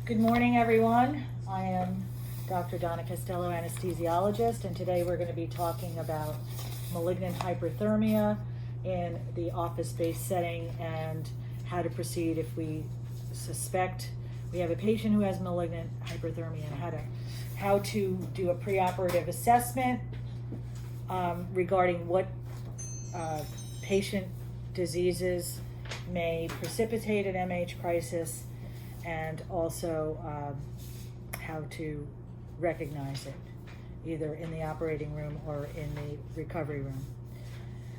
Good morning, everyone. I am Dr. Donna Costello, anesthesiologist, and today we're going to be talking about malignant hyperthermia in the office-based setting and how to proceed if we suspect we have a patient who has malignant hyperthermia, and how to do a preoperative assessment regarding what patient diseases may precipitate an MH crisis, and also how to recognize it, either in the operating room or in the recovery room.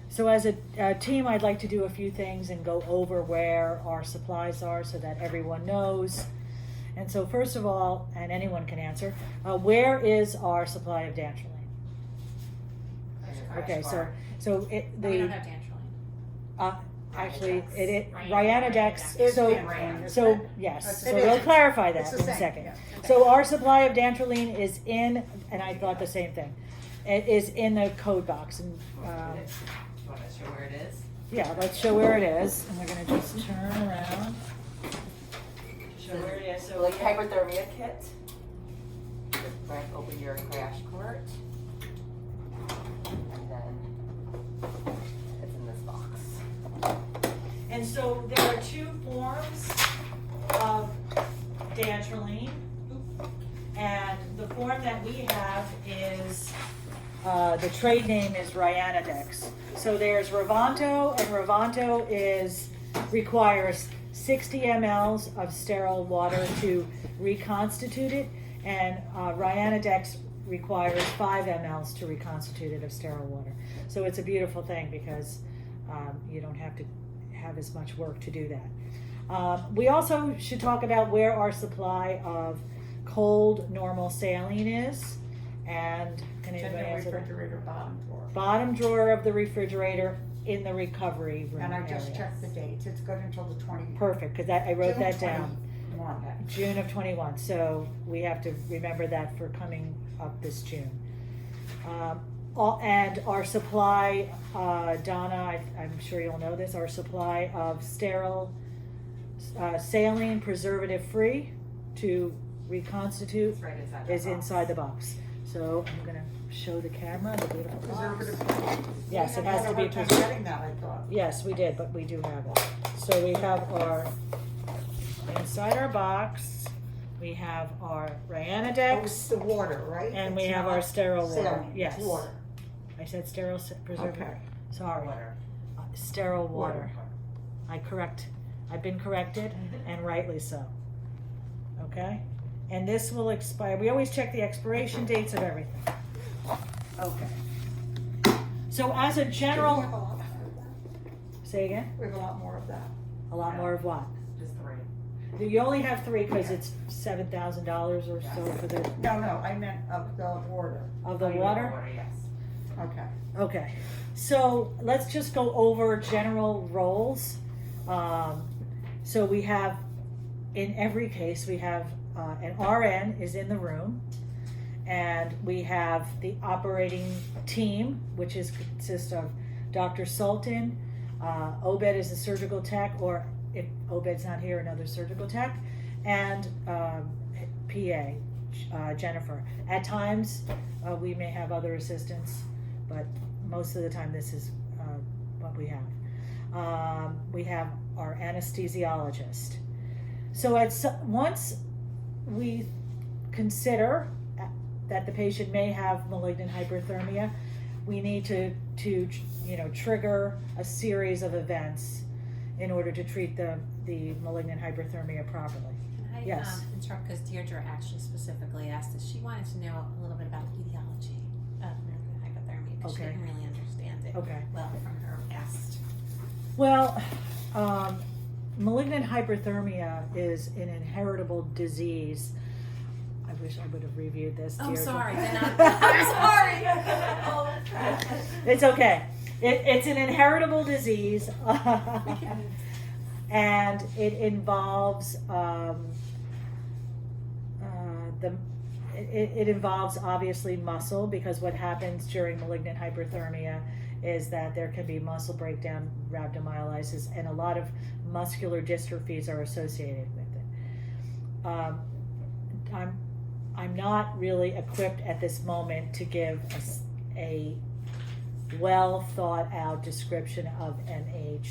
So as a team, I'd like to do a few things and go over where our supplies are so that everyone knows. And so first of all, and anyone can answer, where is our supply of dantrolene? Okay, so we don't have dantrolene. Actually, Ryanodex. Ryanodex. So yes, so we'll clarify that in a second. Yeah. So our supply of dantrolene is in, and I thought the same thing. It is in the code box, and Do you want to show where it is? yeah, let's show where it is, and we're gonna just turn around. Show where it is. So Like hyperthermia kit. Just crack open your crash cart. And then it's in this box. And so there are two forms of dantrolene, and the form that we have is, the trade name is Ryanodex. So there's Revanto, and Revanto requires 60 mLs of sterile water to reconstitute it, and Ryanodex requires 5 mLs to reconstitute it of sterile water. So it's a beautiful thing because you don't have to have as much work to do that. We also should talk about where our supply of cold normal saline is, and can It's in anybody the answer that? refrigerator bottom drawer. Bottom drawer of the refrigerator in the recovery room And I just area. checked the dates, it's good until the 20. Perfect, because I wrote June that down. 21. June of 21, so we have to remember that for coming up this June. And our supply, Donna, I'm sure you'll know this, our supply of sterile saline, preservative-free to reconstitute It's right inside. is inside the box. So I'm gonna show the camera the beautiful box. Preservative. Yes, it We has had to a be hard time preserved. getting that, I thought. Yes, we did, but we do have it. So we have inside our box, we have our Oh, it's Ryanodex, the water, right? and we It's have not our sterile water. saline, it's Yes. water. I said sterile preservative. Okay. Sorry, Water. sterile water. I've been corrected, and rightly so. Okay? And this will expire, we always check the expiration dates of everything. Okay. So as a We have a general, lot more of that. say again, We have a lot more of that. a lot more of what? Just 3. You only have 3 because it's $7,000 or so for the, No, I meant of the water. of the Oh, you water? want Water, yes. Okay. Okay, so let's just go over general roles. So we have, in every case, we have an RN is in the room, and we have the operating team, which consists of Dr. Sultan, Obed is a surgical tech, or if Obed's not here, another surgical tech, and PA, Jennifer. At times, we may have other assistants, but most of the time this is what we have. We have our anesthesiologist. So once we consider that the patient may have malignant hyperthermia, we need to trigger a series of events in order to treat the malignant hyperthermia properly. Can I Yes. interrupt, because Deirdre actually specifically asked us, she wanted to know a little bit about the etiology of malignant hypothermia, because she Okay. didn't really understand it Okay. well from her past. Well, malignant hyperthermia is an inheritable disease. I wish I would have reviewed this. I'm Deirdre. sorry, then I'm sorry. It's okay. It's an inheritable disease, and it involves it involves obviously muscle, because what happens during malignant hyperthermia is that there can be muscle breakdown, rhabdomyolysis, and a lot of muscular dystrophies are associated with it. I'm not really equipped at this moment to give a well thought out description of MH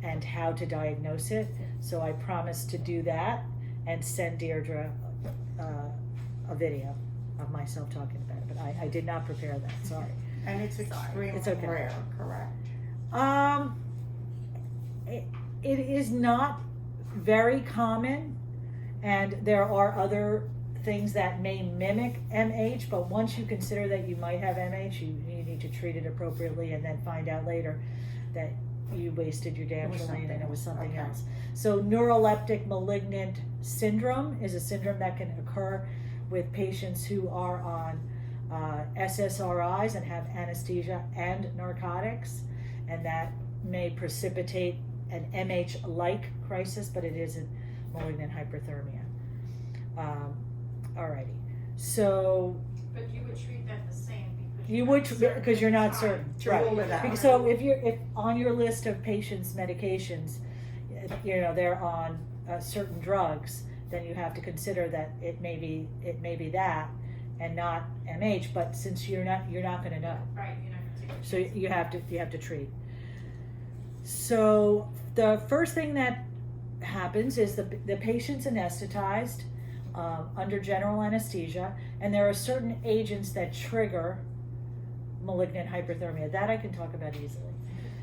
and how to diagnose it. So I promised to do that and send Deirdre a video of myself talking about it, but I did not prepare that, sorry. And it's extremely It's okay. rare, correct? It is not very common, and there are other things that may mimic MH, but once you consider that you might have MH, you need to treat it appropriately and then find out later that you wasted your dantrolene and it was something okay. else. So neuroleptic malignant syndrome is a syndrome that can occur with patients who are on SSRIs and have anesthesia and narcotics, and that may precipitate an MH-like crisis, but it isn't malignant hyperthermia. Alrighty, so But you would treat that the same because you you're would, not certain because you're at the not time. certain, To right? rule it out. Because so if on your list of patients' medications, you know, they're on certain drugs, then you have to consider that it may be that and not MH. But since you're not going to know, Right, you're not gonna take it. so you have to treat. So the first thing that happens is the patient's anesthetized under general anesthesia, and there are certain agents that trigger malignant hyperthermia. That I can talk about easily.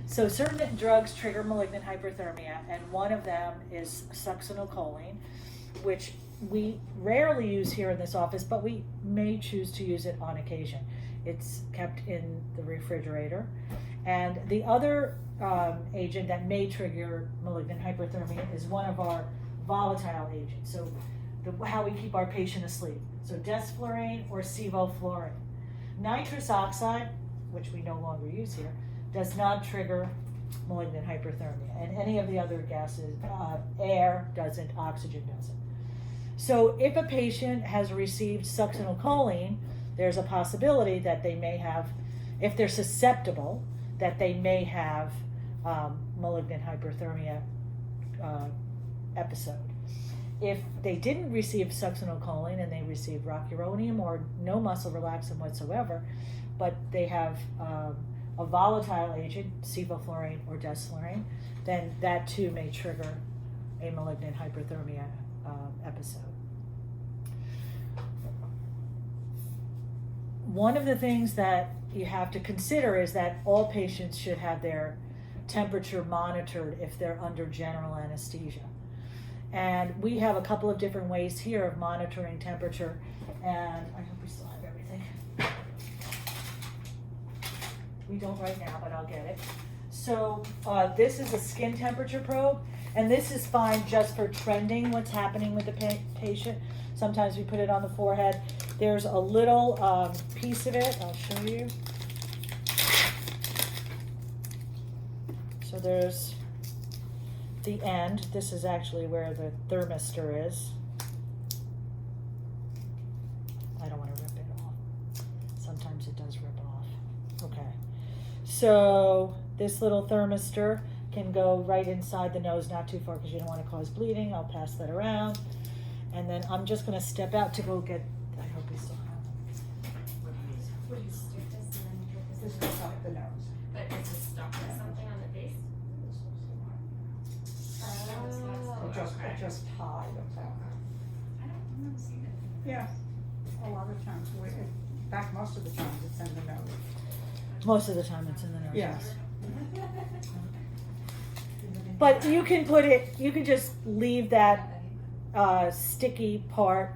So certain drugs trigger malignant hyperthermia, and one of them is succinylcholine, which we rarely use here in this office, but we may choose to use it on occasion. It's kept in the refrigerator. And the other agent that may trigger malignant hyperthermia is one of our volatile agents. So how we keep our patient asleep. So desflurane or sevoflurane. Nitrous oxide, which we no longer use here, does not trigger malignant hyperthermia. And any of the other gases, air doesn't, oxygen doesn't. So if a patient has received succinylcholine, there's a possibility that they may have, if they're susceptible, that they may have malignant hyperthermia episode. If they didn't receive succinylcholine and they received rocuronium or no muscle relaxant whatsoever, but they have a volatile agent, sevoflurane or desflurane, then that too may trigger a malignant hyperthermia episode. One of the things that you have to consider is that all patients should have their temperature monitored if they're under general anesthesia. And we have a couple of different ways here of monitoring temperature, and I hope we still have everything. We don't right now, but I'll get it. So this is a skin temperature probe, and this is fine just for trending what's happening with the patient. Sometimes we put it on the forehead. There's a little piece of it, I'll show you. So there's the end. This is actually where the thermistor is. I don't want to rip it off. Sometimes it does rip off. Okay. So this little thermistor can go right inside the nose, not too far because you don't want to cause bleeding. I'll pass that around. And then I'm just going to step out to go get, I hope we still have them. Would you stick this and then drip This this goes in? up the nose. But is it stuck with something on the face? It just tied up that. I don't remember seeing it. Yeah, a lot of times, in fact, most of the times it's in the nose. Most of the time it's in the nose. Yes. But you can put it, you can just leave that sticky part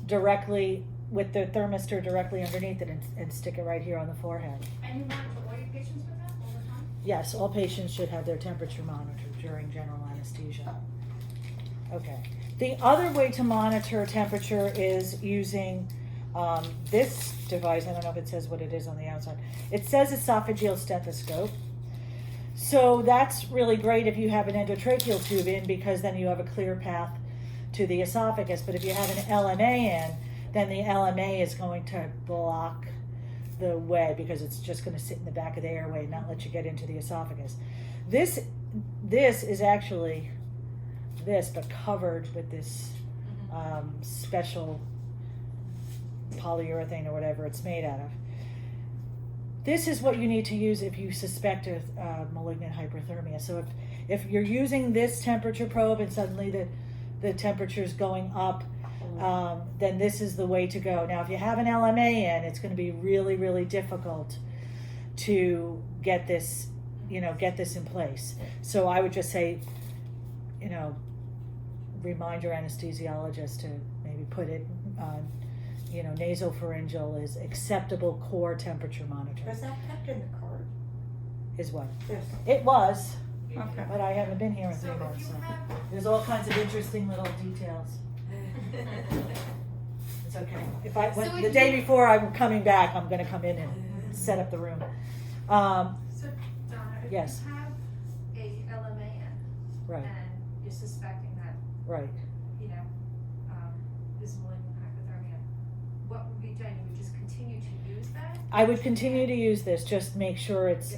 directly with the thermistor directly underneath it and stick it right here on the forehead. And you monitor all your patients with that all the time? Yes, all patients should have their temperature monitored during general anesthesia. Okay. The other way to monitor temperature is using this device. I don't know if it says what it is on the outside. It says esophageal stethoscope. So that's really great if you have an endotracheal tube in, because then you have a clear path to the esophagus. But if you have an LMA in, then the LMA is going to block the way, because it's just going to sit in the back of the airway and not let you get into the esophagus. This is actually this, but covered with this special polyurethane or whatever it's made out of. This is what you need to use if you suspect a malignant hyperthermia. So if you're using this temperature probe and suddenly the temperature is going up, then this is the way to go. Now, if you have an LMA in, it's going to be really, really difficult to get this, get this in place. So I would just say, remind your anesthesiologist to maybe put it on, nasopharyngeal is acceptable core temperature monitor. Was that kept in the card? Is what? Yes. It was, Okay. but I haven't been here in 3 So if months. you So have, there's all kinds of interesting little details. It's okay. If I So if the day before I'm coming back, I'm going to come in and set up the room. so Donna, if you Yes. have a LMA in Right, and you're suspecting that, right. this malignant hypothermia, what would be done? You would just continue to use that? I would continue to use this. Just make sure it's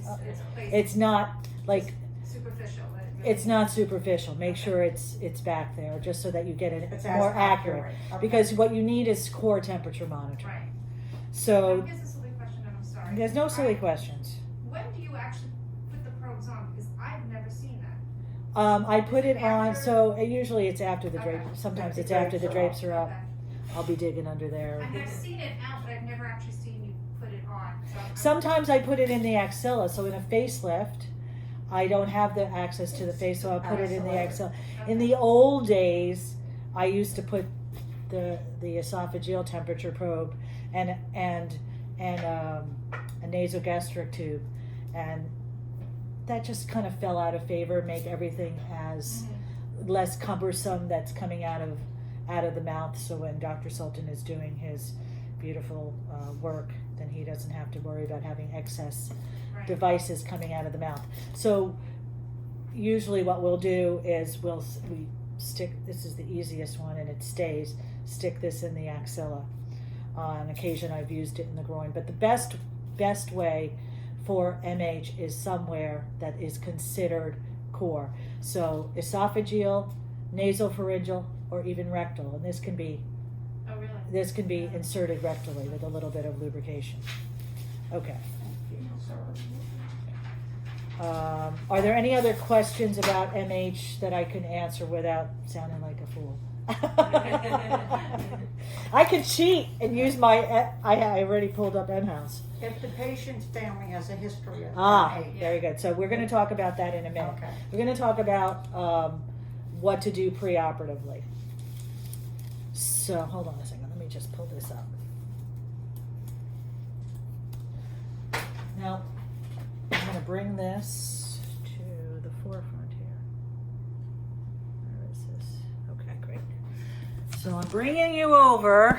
It's not like superficial. That it really- it's not superficial. Make sure it's back there, just so that you get it It's more as accurate. Okay. Because what you need is core temperature monitoring. Right. So I guess a silly question, and I'm sorry. there's no silly questions. When do you actually put the probes on? Because I've never seen that. I put it on. After- So usually it's after the Okay. drape. Sometimes The it's after the drapes drapes are up. Okay. I'll be digging under there. I've seen it out, but I've never actually seen you put it on. So I'm- Sometimes I put it in the axilla. So in a facelift, I don't have the access to the face, so I'll put it in the axilla. In the old days, I used to put the esophageal temperature probe and a nasogastric tube, and that just kind of fell out of favor. Make everything as less cumbersome that's coming out of the mouth. So when Dr. Sultan is doing his beautiful work, then he doesn't have to worry about having excess Right. devices coming out of the mouth. So usually what we'll do is we stick, this is the easiest one and it stays, stick this in the axilla. On occasion I've used it in the groin, but the best way for MH is somewhere that is considered core. So esophageal, nasopharyngeal, or even rectal, and this can be Oh, really? inserted rectally with a little bit of lubrication. Okay. Are there any other questions about MH that I can answer without sounding like a fool? I could cheat and use I already pulled up MHouse. If the patient's family has a history of Very MH. good. So we're going to talk about that in a minute. Okay. We're going to talk about what to do preoperatively. So hold on a second. Let me just pull this up. Now, I'm going to bring this to the forefront here. Where is this? Okay, great. So I'm bringing you over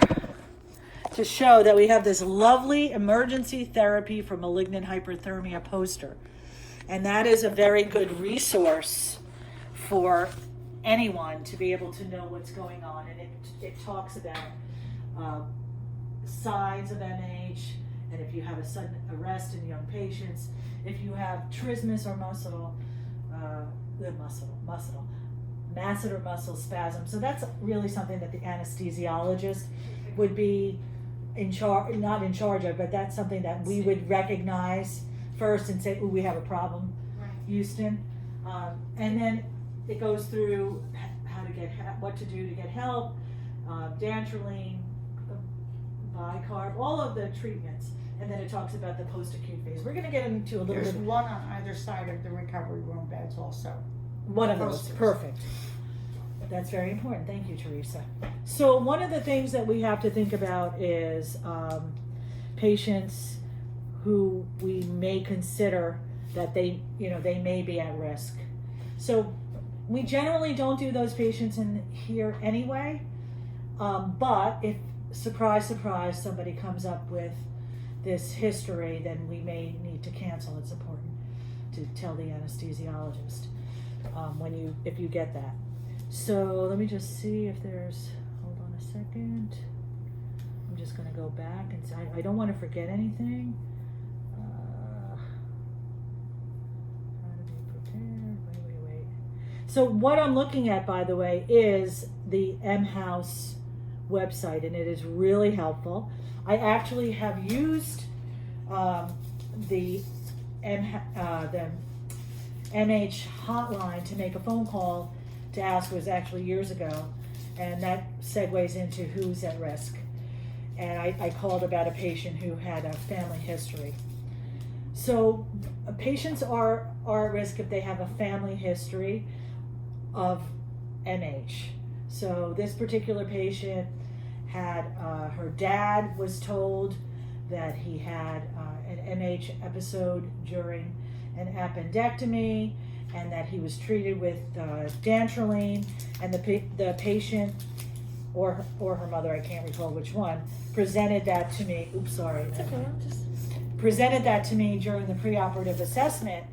to show that we have this lovely emergency therapy for malignant hyperthermia poster. And that is a very good resource for anyone to be able to know what's going on. And it talks about signs of MH, and if you have a sudden arrest in young patients, if you have trismus or masseter muscle spasm. So that's really something that the anesthesiologist would be not in charge of, but that's something that we would recognize first and say, "Ooh, we have a problem, Right. Houston." And then it goes through what to do to get help, dantrolene, bicarb, all of the treatments, and then it talks about the post-acute phase. We're going to get into a little There's bit. one on either side of the recovery room beds also. One of those, posters. perfect. That's very important. Thank you, Teresa. So one of the things that we have to think about is patients who we may consider that they may be at risk. So we generally don't do those patients in here anyway. But if, surprise, surprise, somebody comes up with this history, then we may need to cancel. It's important to tell the anesthesiologist if you get that. So let me just see if there's, hold on a second. I'm just going to go back and say, I don't want to forget anything. How to be prepared. Wait. So what I'm looking at, by the way, is the mHouse website, and it is really helpful. I actually have used the MH hotline to make a phone call to ask, was actually years ago, and that segues into who's at risk. And I called about a patient who had a family history. So patients are at risk if they have a family history of MH. So this particular patient had, her dad was told that he had an MH episode during an appendectomy, and that he was treated with dantrolene, and the patient or her mother, I can't recall which one, presented that to me. Oops, sorry. Presented that to me during the preoperative assessment,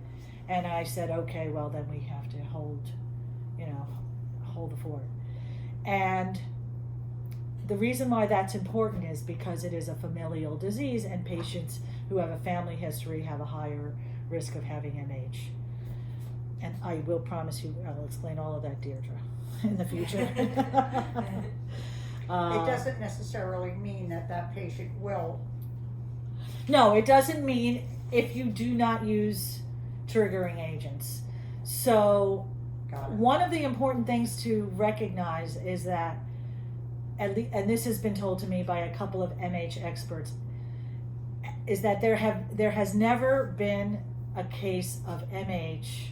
and I said, okay, well then we have to hold the fort. And the reason why that's important is because it is a familial disease, and patients who have a family history have a higher risk of having MH. And I will promise you, I will explain all of that, Deirdre, in the future. It doesn't necessarily mean that patient will. No, it doesn't mean if you do not use triggering agents. So Got it. one of the important things to recognize is that, and this has been told to me by a couple of MH experts, is that there has never been a case of MH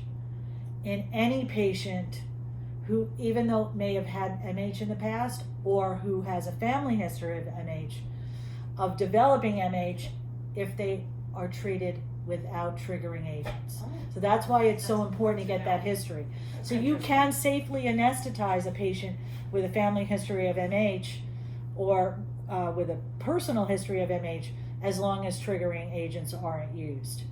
in any patient who, even though may have had MH in the past, or who has a family history of MH, of developing MH if they are treated without triggering agents. So that's why it's so important to get that history. So you can safely anesthetize a patient with a family history of MH or with a personal history of MH as long as triggering agents aren't used.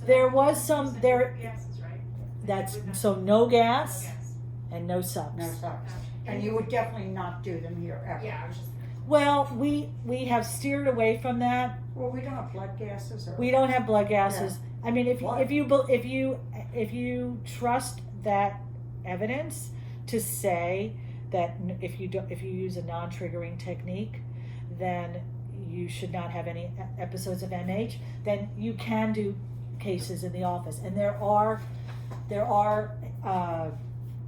There was some, Gases, right? that's, so no gas Yes. and no subs. No sucks. And you would definitely not do them here ever. Yeah, I was just. Well, we have steered away from that. Well, we don't have blood gases or. We don't have blood gases. I mean, if Why? you trust that evidence to say that if you use a non-triggering technique, then you should not have any episodes of MH, then you can do cases in the office, and there are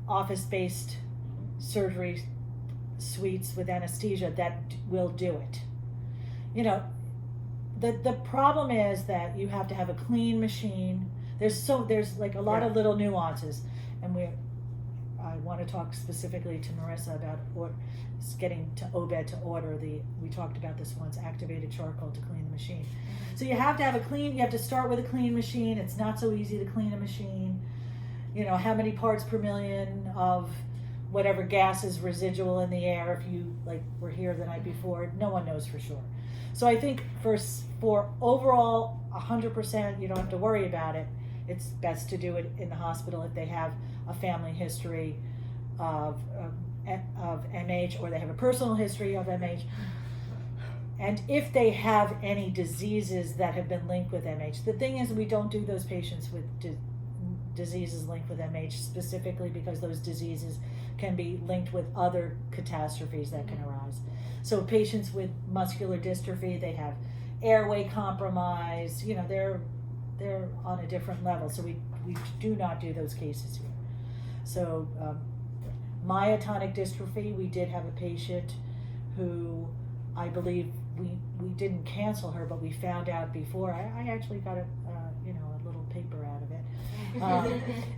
office-based surgery suites with anesthesia that will do it. You know, the problem is that you have to have a clean machine. There's like a lot of little nuances, and I want to talk specifically to Marissa about getting to OBED to order we talked about this once, activated charcoal to clean the machine. So you have to have you have to start with a clean machine. It's not so easy to clean a machine. You know, how many parts per million of whatever gas is residual in the air, if you were here the night before, no one knows for sure. So I think for overall 100%, you don't have to worry about it. It's best to do it in the hospital if they have a family history of MH, or they have a personal history of MH. And if they have any diseases that have been linked with MH, the thing is, we don't do those patients with diseases linked with MH specifically because those diseases can be linked with other catastrophes that can arise. So patients with muscular dystrophy, they have airway compromise, you know, they're on a different level. So we do not do those cases here. So myotonic dystrophy, we did have a patient who, I believe we didn't cancel her, but we found out before. I actually got a little paper out of it.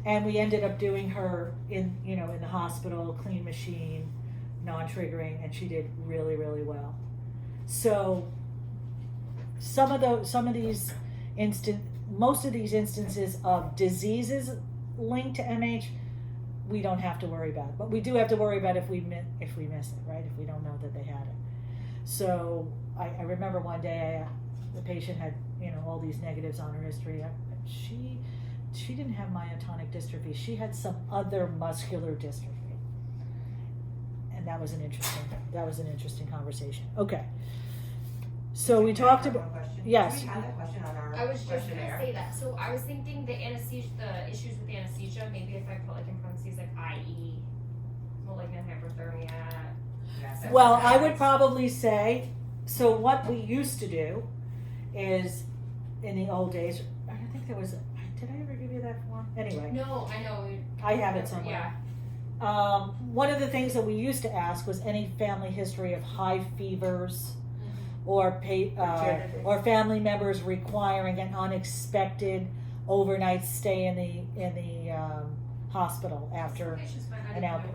And we ended up doing her in the hospital, clean machine, non-triggering, and she did really, really well. So most of these instances of diseases linked to MH, we don't have to worry about it. But we do have to worry about if we miss it, right? If we don't know that they had it. So I remember one day the patient had all these negatives on her history. She didn't have myotonic dystrophy. She had some other muscular dystrophy, and that was an interesting conversation. Okay, so we talked about yes. Do we have that question on our I was just gonna questionnaire? say that. So I was thinking the issues with the anesthesia, maybe if I put in parentheses IE, malignant hyperthermia. Yeah, Well, I would probably say, so what we used to do is, in the old days, I think there was, did I ever give you that form? Anyway, No, I know. I have it somewhere. One of the things that we used to ask was any family history of high fevers or or family members requiring an unexpected overnight stay in the hospital after an outbreak.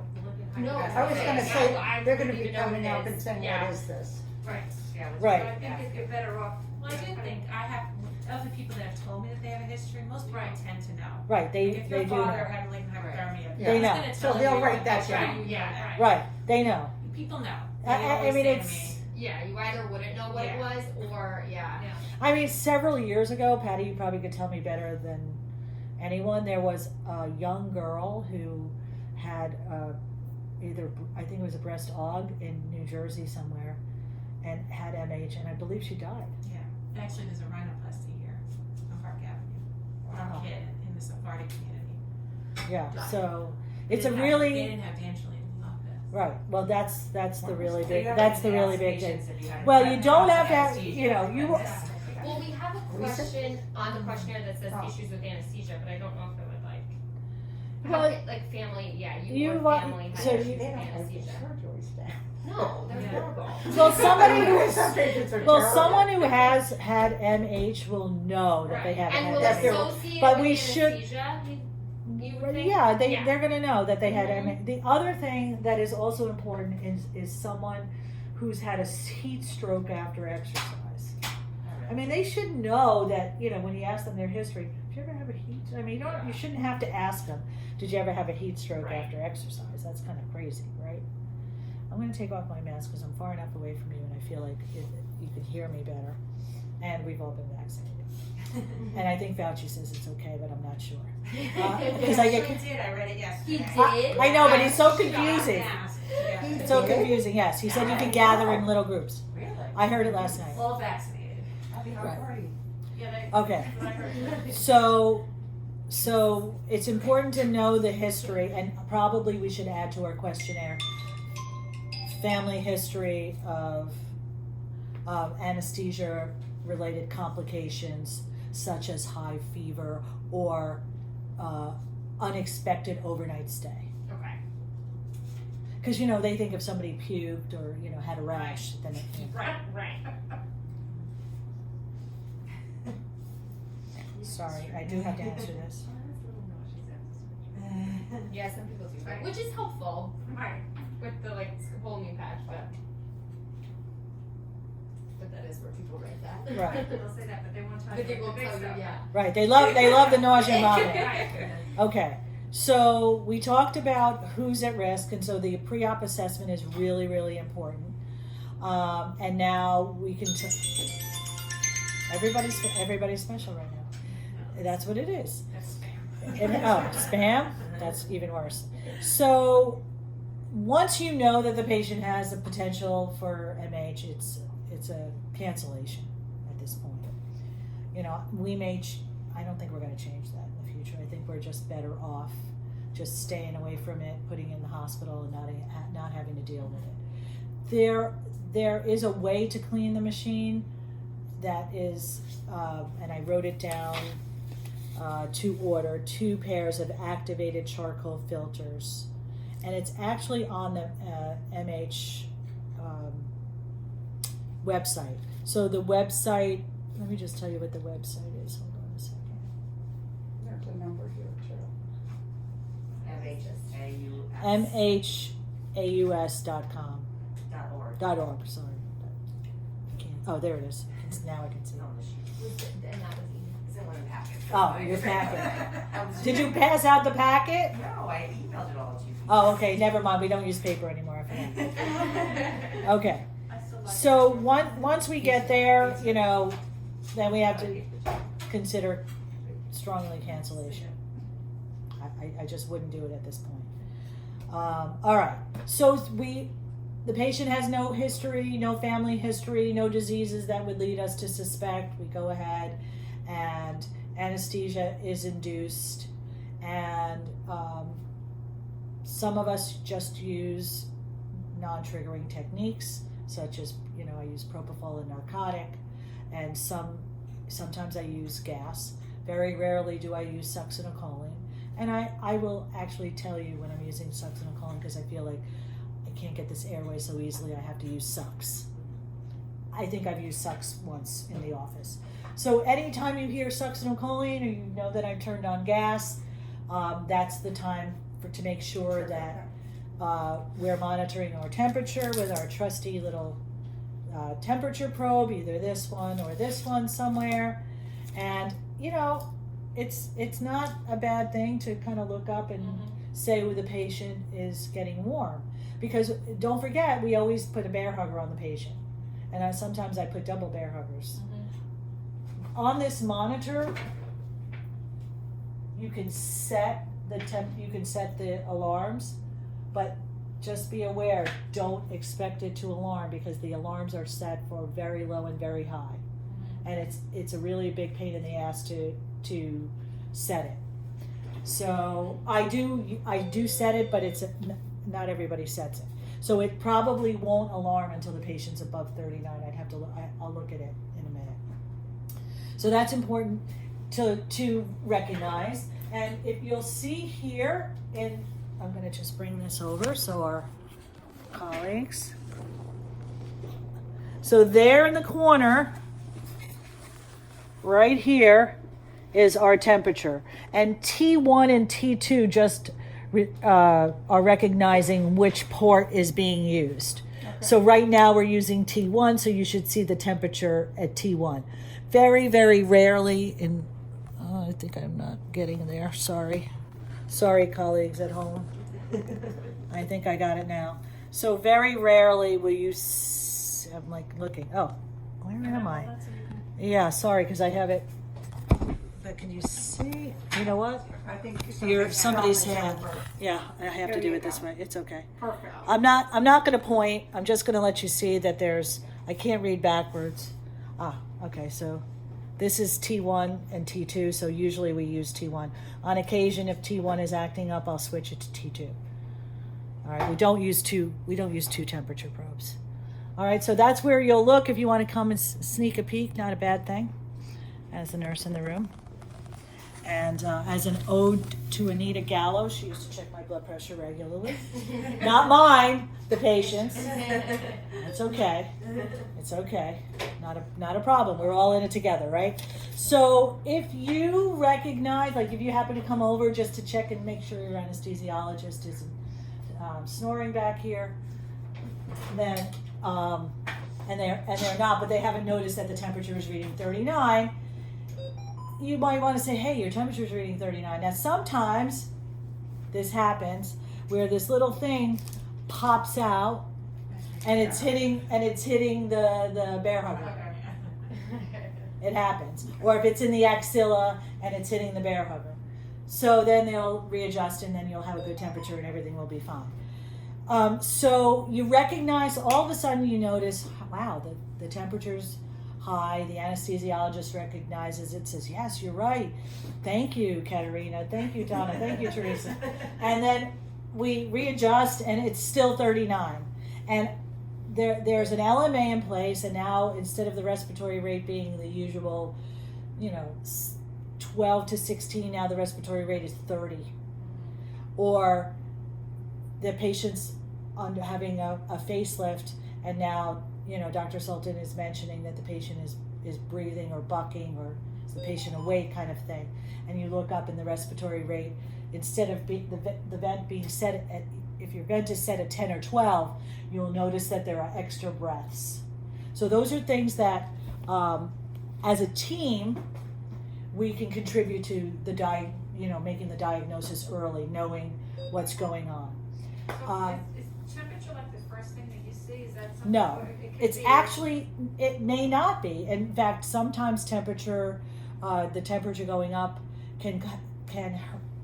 No, I was gonna say, they're gonna be coming out and saying, Yeah. what is this? Right. Yeah, let's Right. So I think if you're better off. Well, I do think I have, of the people that have told me that they have a history, most people tend to know. Right, Like, they if your do father know. had malignant hyperthermia, Yeah. They he's know. gonna So tell they'll you- write that Right, down. Yeah, right. Right, they know. People know. I They always mean, say to it's, me, Yeah, you either wouldn't know what it Yeah. was or I mean, several years ago, Patty, you probably could tell me better than anyone. There was a young girl who had either, I think it was a breast aug in New Jersey somewhere, and had MH, and I believe she died. Yeah, actually, there's a rhinoplasty here on Park Avenue. Wow. A kid in the Sephardic community. Yeah, Died. so They it's a didn't have- really They didn't have Dangeline, we love this. right. Well, that's the really You big have that's the to really ask big thing. patients if you had Well, a you don't have to have, anesthesia. you know, you. Well, we have a question on the questionnaire that says Oh. issues with anesthesia, but I don't know if it would Well, like family, you or want- family had so issues you- with They don't like the anesthesia. surgeries down. No, they're Yeah. horrible. Well, somebody who Some patients are well, terrible. someone who has had MH will know that they Right. have And will MH. associate But it we with should- anesthesia, you would Well, think? yeah, Yeah. they're gonna know that they had Mhm. MH. The other thing that is also important is someone who's had a heat stroke after exercise. I mean, they should know that, you know, when you ask them their history, did you ever have a heat? I mean, you shouldn't have to ask them, did you ever have a heat stroke Right. after exercise? That's kind of crazy, right? I'm going to take off my mask because I'm far enough away from you and I feel like you can hear me better. And we've all been vaccinated. And I think Fauci says it's okay, but I'm not sure. Because I get, He did, I read it He yesterday. did? I know, but he's so I'm shocked. confusing. Yeah. It's so confusing, yes. He said you could gather in little groups. Really? I heard it last night. All vaccinated. Happy Right. party. Yeah, they, Okay. that's what I heard. So it's important to know the history, and probably we should add to our questionnaire family history of anesthesia related complications such as high fever or unexpected overnight stay. Okay. Because you know they think if somebody puked or you know had a rash, then it, you know. Right. Sorry, I do have to answer this. Yeah, some people do that, which is helpful. Right. With the scopolamine patch, but that is where people write that. Right. They'll say that, but they won't tell But you they the will big tell you, stuff. yeah. Right, they love the nausea and vomiting. Right. Okay, so we talked about who's at risk, and so the pre-op assessment is really, really important. And now we can. Everybody's special right now. That's what it is. That's spam. Spam. That's even worse. So once you know that the patient has the potential for MH, it's a cancellation at this point. You know, I don't think we're going to change that in the future. I think we're just better off just staying away from it, putting it in the hospital, and not having to deal with it. There is a way to clean the machine that is, and I wrote it down, to order 2 pairs of activated charcoal filters. And it's actually on the MH website. So the website, let me just tell you what the website is. Hold on a second. There's a number here too. MHAUS.com. .org. .org, sorry. I can't, oh, there it is. Now I can see. No, the sheet. And that was email. It's in one of the packets. Oh, your packet. Did you No, pass out the packet? I emailed it all to you. Oh, okay, never mind. We don't use paper anymore. I forgot. Okay. I still like So it. once we get there, you know, then we have to consider strongly cancellation. I just wouldn't do it at this point. All right. So the patient has no history, no family history, no diseases that would lead us to suspect. We go ahead and anesthesia is induced, and Some of us just use non-triggering techniques, such as, I use propofol, a narcotic, and sometimes I use gas. Very rarely do I use succinylcholine. And I will actually tell you when I'm using succinylcholine, because I feel like I can't get this airway so easily, I have to use Sux. I think I've used Sux once in the office. So anytime you hear succinylcholine or you know that I've turned on gas, that's the time to make sure that we're monitoring our temperature with our trusty little temperature probe, either this one or this one somewhere. And it's not a bad thing to kind of look up and say when the patient is getting warm, because don't forget, we always put a bear hugger on the patient, and sometimes I put double bear huggers. On this monitor, you can set the alarms, but just be aware, don't expect it to alarm, because the alarms are set for very low and very high. And it's a really big pain in the ass to set it. So I do set it, but not everybody sets it. So it probably won't alarm until the patient's above 39. I'll look at it in a minute. So that's important to recognize. And if you'll see here, I'm going to just bring this over so our colleagues. So there in the corner, right here, is our temperature. And T1 and T2 just are recognizing which port is being used. Okay. So right now we're using T1, so you should see the temperature at T1. Very, very rarely I think I'm not getting there. Sorry, colleagues at home. I think I got it now. So very rarely will you, I'm like looking, where am I? Yeah, sorry, because I have it, but can you see? You know what? I think Somebody's hand. Yeah, I have to do it this way. It's okay. Perfect. I'm not going to point. I'm just going to let you see that I can't read backwards. Okay, so this is T1 and T2, so usually we use T1. On occasion, if T1 is acting up, I'll switch it to T2. All right, we don't use two temperature probes. All right, so that's where you'll look if you want to come and sneak a peek. Not a bad thing, as the nurse in the room. And as an ode to Anita Gallo, she used to check my blood pressure regularly. Not mine, the patient's. It's okay. It's okay. Not a problem. We're all in it together, right? So if you recognize, like if you happen to come over just to check and make sure your anesthesiologist isn't snoring back here, then and they're not, but they haven't noticed that the temperature is reading 39. You might want to say, hey, your temperature is reading 39. Now, sometimes this happens where this little thing pops out and it's hitting the bear hugger. It happens. Or if it's in the axilla and it's hitting the bear hugger. So then they'll readjust and then you'll have a good temperature and everything will be fine. So you recognize, all of a sudden you notice, wow, the temperature's high. The anesthesiologist recognizes it, says, yes, you're right. Thank you, Katerina. Thank you, Donna. Thank you, Teresa. And then we readjust and it's still 39. And there's an LMA in place, and now instead of the respiratory rate being the usual, 12 to 16, now the respiratory rate is 30. Or the patient's having a facelift, and now, Dr. Sultan is mentioning that the patient is breathing or bucking, or is the patient awake, kind of thing. And you look up in the respiratory rate, instead of the vent being set at, if your vent is set at 10 or 12, you'll notice that there are extra breaths. So those are things that, as a team, we can contribute to making the diagnosis early, knowing what's going on. So is temperature like the first thing that you see? Is that something? No, It could it's be- actually, it may not be. In fact, sometimes the temperature going up can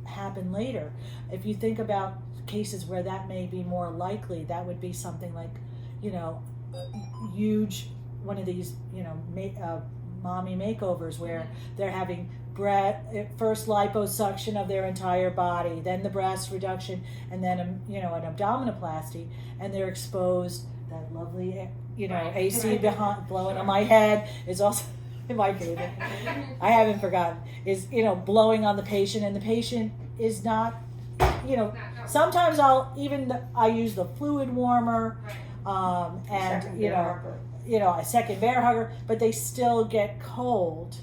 happen later. If you think about cases where that may be more likely, that would be something like, huge, one of these, mommy makeovers where they're having first liposuction of their entire body, then the breast reduction, and then an abdominoplasty, and they're exposed. That lovely, AC behind blowing on my head is also my favorite. I haven't forgotten. Is blowing on the patient, and the patient is not. Sometimes I use the fluid warmer, and Second bear hugger. A second bear hugger, but they still get cold.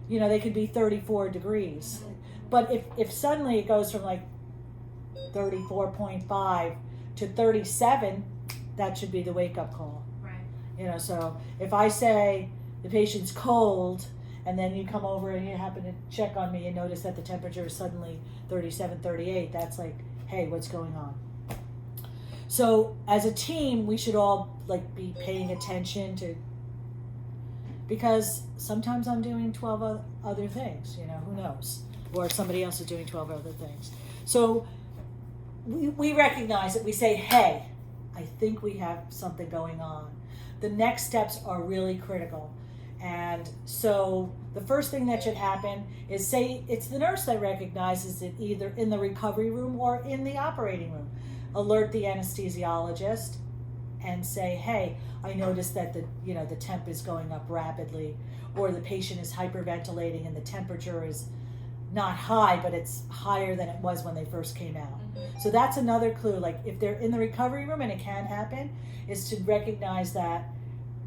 They could be 34 degrees. But if suddenly it goes from like 34.5 to 37, that should be the wake up call. Right. So if I say the patient's cold, and then you come over and you happen to check on me and notice that the temperature is suddenly 37, 38, that's like, hey, what's going on? So as a team, we should all be paying attention to, because sometimes I'm doing 12 other things, who knows? Or somebody else is doing 12 other things. So we recognize it. We say, hey, I think we have something going on. The next steps are really critical. And so the first thing that should happen is, say it's the nurse that recognizes it either in the recovery room or in the operating room. Alert the anesthesiologist and say, hey, I noticed that the temp is going up rapidly, or the patient is hyperventilating and the temperature is not high, but it's higher than it was when they first came out. So that's another clue. Like if they're in the recovery room, and it can happen, is to recognize that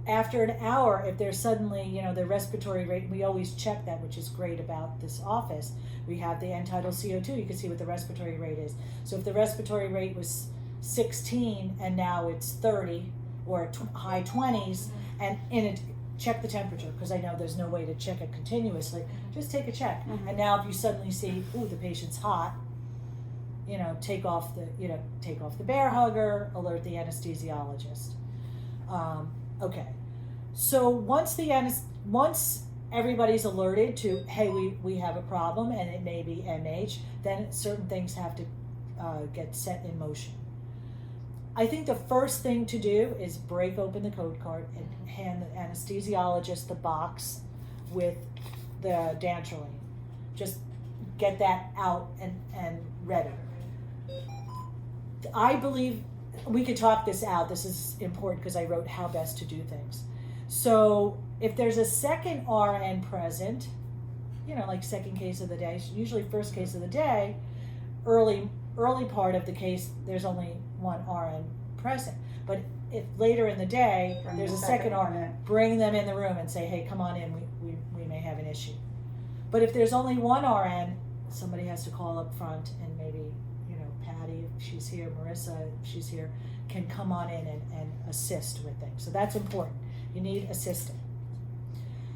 after an hour, if there's suddenly, the respiratory rate, we always check that, which is great about this office. We have the end-tidal CO2, you can see what the respiratory rate is. So if the respiratory rate was 16 and now it's 30 or high 20s, and check the temperature, because I know there's no way to check it continuously. Just take a check. And now if you suddenly see, the patient's hot, take off the bear hugger, alert the anesthesiologist. Okay, so once everybody's alerted to, hey, we have a problem and it may be MH, then certain things have to get set in motion. I think the first thing to do is break open the code card and hand the anesthesiologist the box with the dantrolene. Just get that out and ready. I believe we could talk this out. This is important because I wrote how best to do things. So if there's a second RN present, like second case of the day, usually first case of the day, early part of the case, there's only one RN present. But if later in the day, there's a second RN, bring them in the room and say, hey, come on in, we may have an issue. But if there's only one RN, somebody has to call up front, and maybe, Patty, if she's here, Marissa, if she's here, can come on in and assist with things. So that's important. You need assistant.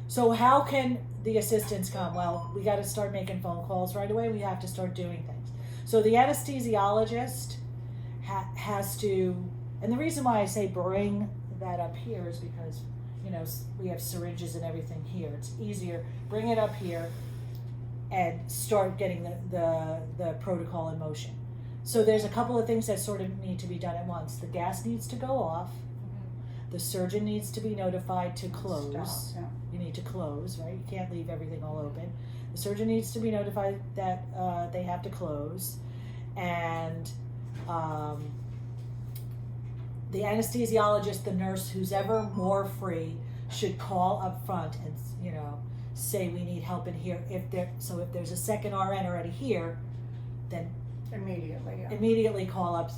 So how can the assistants come? Well, we got to start making phone calls right away. We have to start doing things. So the anesthesiologist has to, and the reason why I say bring that up here is because, we have syringes and everything here. It's easier. Bring it up here and start getting the protocol in motion. So there's a couple of things that sort of need to be done at once. The gas needs to go off. The surgeon needs to be notified to close. Stop, yeah. You need to close, right? You can't leave everything all open. The surgeon needs to be notified that they have to close. And the anesthesiologist, the nurse, who's ever more free, should call up front and, say we need help in here. If there's a second RN already here, then immediately call up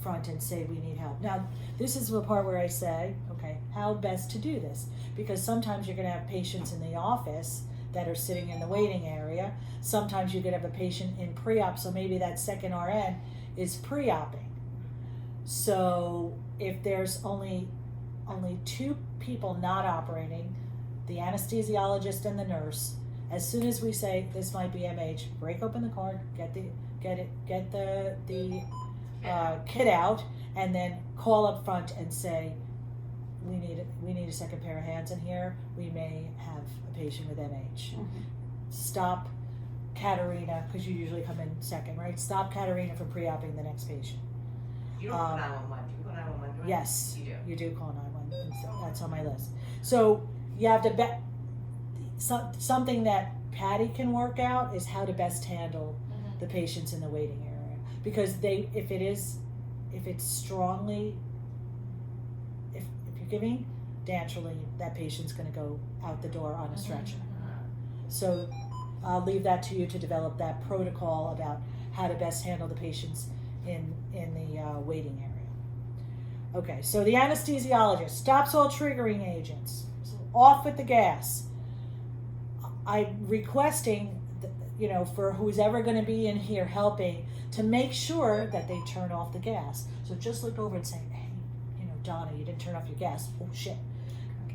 front and say we need help. Now, this is the part where I say, okay, how best to do this? Because sometimes you're going to have patients in the office that are sitting in the waiting area. Sometimes you could have a patient in pre-op, so maybe that second RN is pre-oping. So if there's only two people not operating, the anesthesiologist and the nurse, as soon as we say this might be MH, break open the card, get the kit out, and then call up front and say, we need a second pair of hands in here. We may have a patient with MH. Stop Katerina, because you usually come in second, right? Stop Katerina from pre-oping the next patient. You don't call 911. You call 911, right? Yes, You do. you do call 911. That's on my list. So you have to something that Patty can work out is how to best handle Mhm. the patients in the waiting area, because if it's strongly, if you're giving dantrolene, that patient's going to go out the door on a stretcher. So I'll leave that to you to develop that protocol about how to best handle the patients in the waiting area. Okay, so the anesthesiologist stops all triggering agents. Off with the gas. I'm requesting, for who's ever going to be in here helping, to make sure that they turn off the gas. So just look over and say, hey, Donna, you didn't turn off your gas. Oh shit.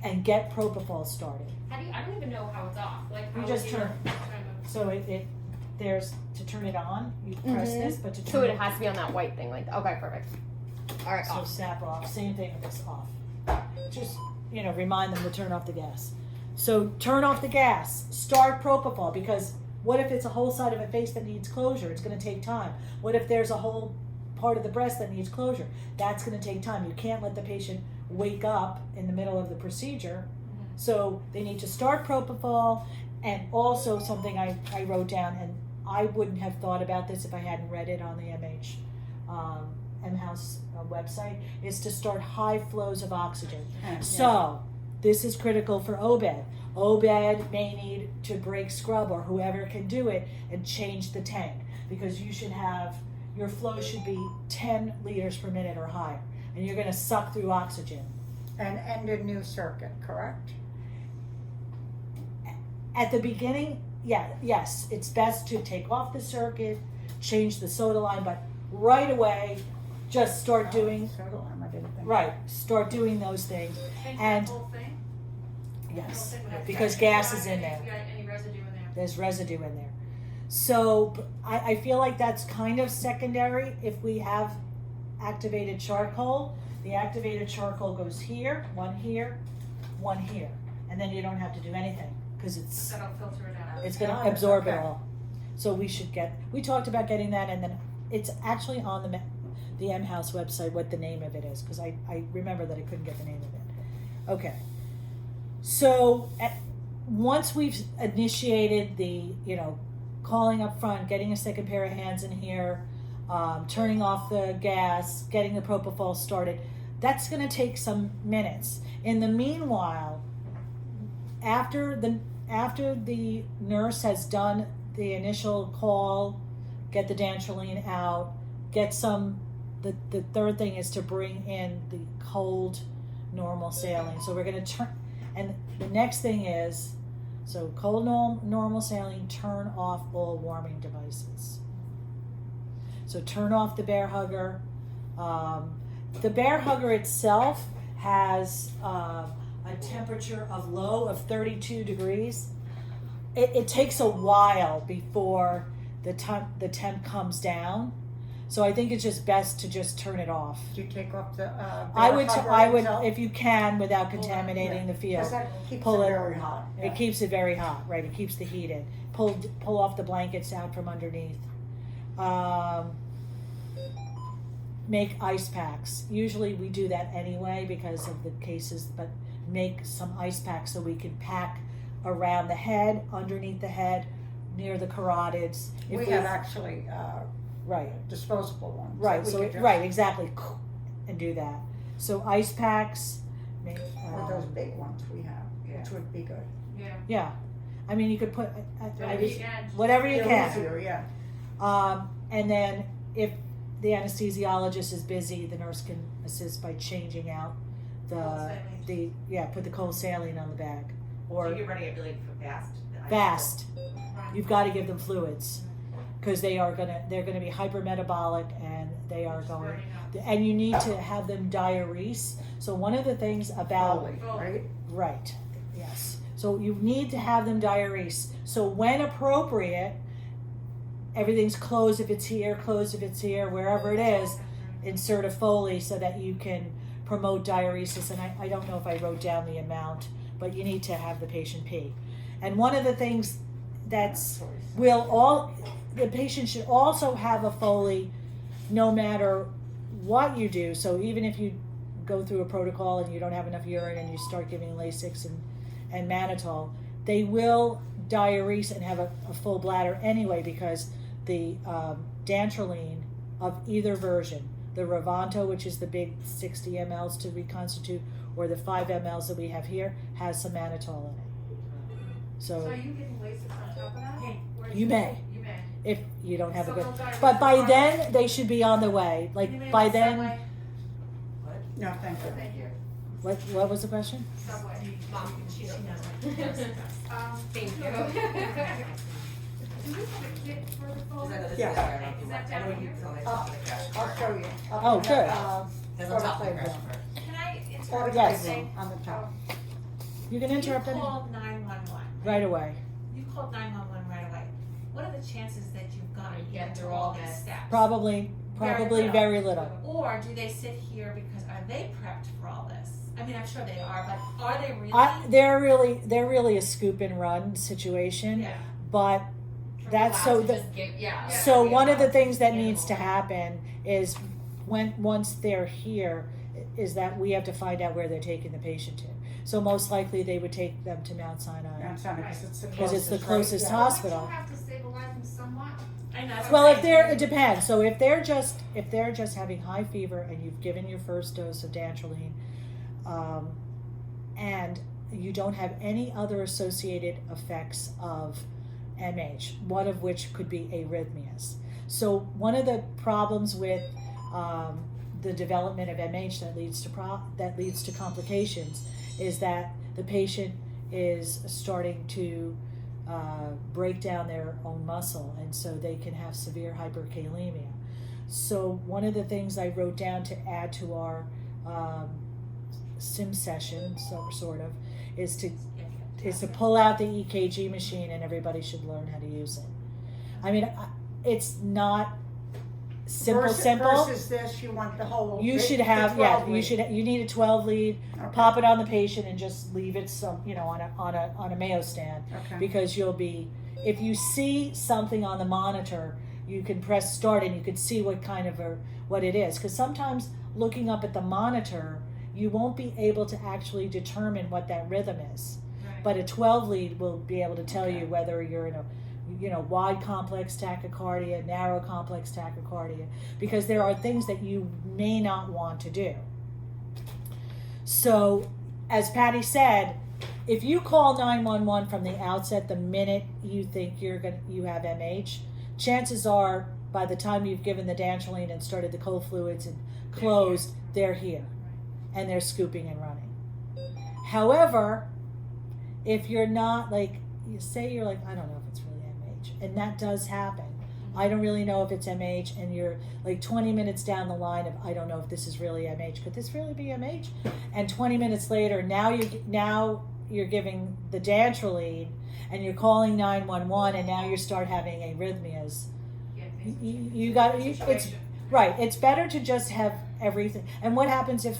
And get propofol started. How do you? I don't even know how it's off. Like You how just would turn. to- So there's to turn it on, you press this, but to turn So it has to be on that white thing, like, okay, perfect. All right, So off. snap off, same thing with this off. Just, remind them to turn off the gas. So turn off the gas, start propofol, because what if it's a whole side of a face that needs closure? It's gonna take time. What if there's a whole part of the breast that needs closure? That's gonna take time. You can't let the patient wake up in the middle of the procedure. So they need to start propofol, and also something I wrote down, and I wouldn't have thought about this if I hadn't read it on the MHouse website, is to start high flows of oxygen. So this is critical for OBED. OBED may need to break scrub, or whoever can do it, and change the tank, because your flow should be 10 liters per minute or higher, and you're going to suck through oxygen. And end a new circuit, correct? At the beginning, yes, it's best to take off the circuit, change the soda line, but right away, just start doing, Soda lime, I didn't think. start doing those things. Change And- the whole thing? Yes, The whole thing would have to because change. gas If is you in got there. If you got any residue in there. There's residue in there. So I feel like that's kind of secondary if we have activated charcoal. The activated charcoal goes here, one here, and then you don't have to do anything, because That'll filter it out. it's going Ah, to absorb it okay. all. So we talked about getting that, and then it's actually on the MHouse website what the name of it is, because I remember that I couldn't get the name of it. Okay. So once we've initiated the, calling up front, getting a second pair of hands in here, turning off the gas, getting the propofol started, that's going to take some minutes. In the meanwhile, after the nurse has done the initial call, get the dantrolene out, the third thing is to bring in the cold normal saline. So we're going to turn, and the next thing is, so cold normal saline, turn off all warming devices. So turn off the bear hugger. The bear hugger itself has a temperature of low of 32 degrees. It takes a while before the temp comes down. So I think it's just best to just turn it off. Do you take off the, I bear would, hugger until- if you can, without contaminating the field. 'Cause that keeps Pull it it- very hot. It keeps it very hot, right? It keeps the heat in. Pull off the blankets out from underneath. Make ice packs. Usually we do that anyway because of the cases, but make some ice packs so we can pack around the head, underneath the head, near the carotids. We have actually, right. disposable ones. that Right, we so, could just- right, exactly, and do that. So ice packs, make, Or those big ones we have, which would be good. Yeah. yeah. I mean, you could put, Whatever you can. whatever you They're can. easier, yeah. And then if the anesthesiologist is busy, the nurse can assist by changing out Cold saline. put the cold saline on the bag. So Or you're running it really fast? fast, Right. you've gotta give them fluids, cause they're gonna be hypermetabolic, and they are Just going, burning up. and you need to have them diurese. So one of the things about, Foley, Foley. right? right, yes. So you need to have them diurese. So when appropriate, everything's closed if it's here, wherever it is, insert a Foley so that you can promote diuresis. And I don't know if I wrote down the amount, but you need to have the patient pee. And one of the things the patient should also have a Foley no matter what you do. So even if you go through a protocol and you don't have enough urine and you start giving Lasix and mannitol, they will diurese and have a full bladder anyway, because the dantrolene of either version, the Rovanto, which is the big 60 mLs to reconstitute, or the 5 mLs that we have here, has some mannitol in it. So are you getting Lasix on top of that? Or is You it- may. You may. If you don't have a So good, they'll diurese but by the then they should be on the way. Like Anybody by else then, Subway? No, thank you. Thank you. what was the question? Subway. Mom, She knows. Thank you. Do we have a kit for the folder? Yeah. Is that down here? I'll show you. Oh, good. There's on top of the crash cart. Can I interrupt? Autoclave Yes. room on the top. You can interrupt You any called 911. right away. You called 911 right away. What are the chances that you've gotten Get into through all all these this. steps? Probably very little. Or do they sit here because are they prepped for all this? I mean, I'm sure they are, but are they really? They're really a scoop and run situation, Yeah. but that's Relax so and the just give, yeah. so one of the things that Animal. needs to happen is once they're here, is that we have to find out where they're taking the patient to. So most likely they would take them to Mount Sinai. Mount Sinai, because it's the Because closest. it's the right? closest Yeah. hospital. Don't you have to stabilize them somewhat? I know. that's Well, what if I'm they're, saying. it depends. So if they're just having high fever and you've given your first dose of dantrolene, and you don't have any other associated effects of MH, one of which could be arrhythmias. So one of the problems with the development of MH that leads to complications is that the patient is starting to break down their own muscle, and so they can have severe hyperkalemia. So one of the things I wrote down to add to our sim session, sort of, is to pull out the EKG machine, and everybody should learn how to use it. I mean, it's not simple. Versus this, you want the whole. You the- should the have, 12 you lead. should. You need a 12 lead. Okay. Pop it on the patient and just leave it on a Mayo stand, Okay. because you'll be, if you see something on the monitor, you can press start and you can see what it is. Because sometimes looking up at the monitor, you won't be able to actually determine what that rhythm is. Right. But a 12 lead will be able to tell Okay. you whether you're in a wide complex tachycardia, narrow complex tachycardia, because there are things that you may not want to do. So, as Patty said, if you call 911 from the outset the minute you think you have MH, chances are by the time you've given the dantrolene and started the cold fluids and closed, they're here and they're scooping and running. However, if you're not I don't know if it's really MH, and that does happen. I don't really know if it's MH, and you're like 20 minutes down the line of, I don't know if this is really MH. Could this really be MH? And 20 minutes later, now you're giving the dantrolene, and you're calling 911, and now you start having arrhythmias. It's right. It's better to just have everything. And what happens if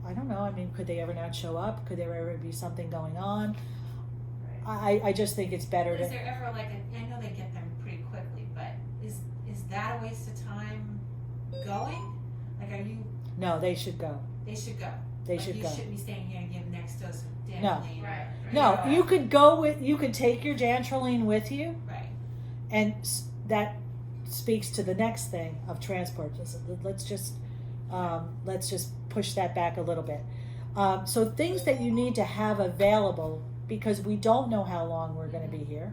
I don't know. I mean, could they ever not show up? Could there ever be something going on? I just think it's better Is to. there ever I know they get them pretty quickly, but is that a waste of time going? Like, are you? No, they should go. They should go. They should you go. shouldn't be staying here and give next dose of dantrolene. No. Right. No, you could go with. You could take your dantrolene with you, Right. and that speaks to the next thing of transport. Let's just push that back a little bit. So things that you need to have available, because we don't know how long we're going to be here,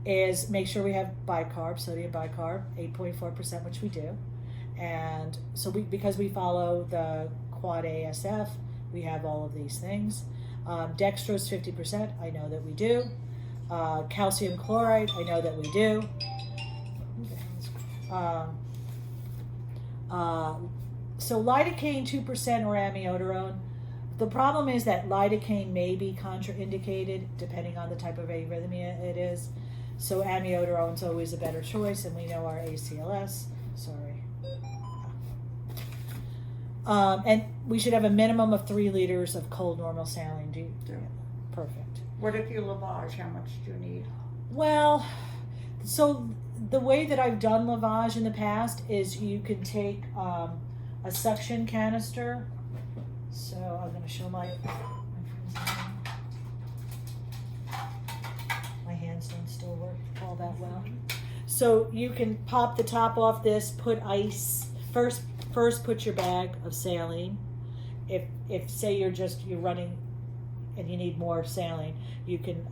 is make sure we have bicarb, sodium bicarb, 8.4%, which we do. And so because we follow the quad ASF, we have all of these things. Dextrose 50%, I know that we do. Calcium chloride, I know that we do. So lidocaine 2% or amiodarone. The problem is that lidocaine may be contraindicated depending on the type of arrhythmia it is. So amiodarone is always a better choice, and we know our ACLS. Sorry. And we should have a minimum of 3 liters of cold normal saline. Perfect. What if you lavage? How much do you need? Well, so the way that I've done lavage in the past is you can take a suction canister. So I'm going to show my So you can pop the top off this, put ice, first put your bag of saline. If say you're running and you need more saline, you can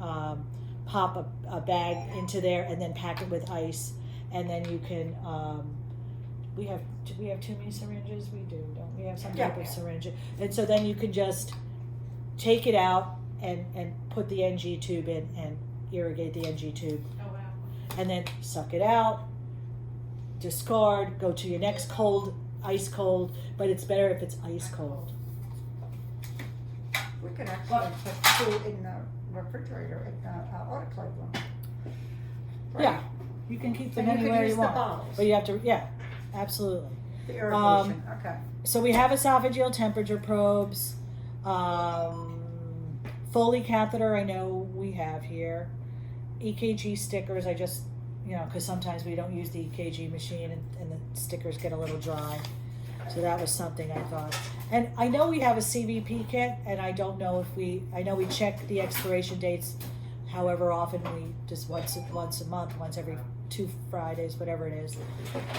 pop a bag into there and then pack it with ice, and then you can do we have too many syringes? We do, don't we? Have some type of syringe, and so then you can just take it out and put the NG tube in and irrigate the NG tube, Oh, wow. and then suck it out, discard, go to your next ice cold, but it's better if it's ice cold. We could actually put food in the refrigerator in the autoclave room. Right? Yeah, you can keep them And you could anywhere use you the want, bottles. but you have to, yeah, absolutely. The irrigation, okay. So we have esophageal temperature probes, Foley catheter I know we have here, EKG stickers, I just, because sometimes we don't use the EKG machine and the stickers get a little dry. So that was something I thought. And I know we have a CVP kit, and I don't know I know we check the expiration dates however often, we just once a month, once every 2 Fridays, whatever it is.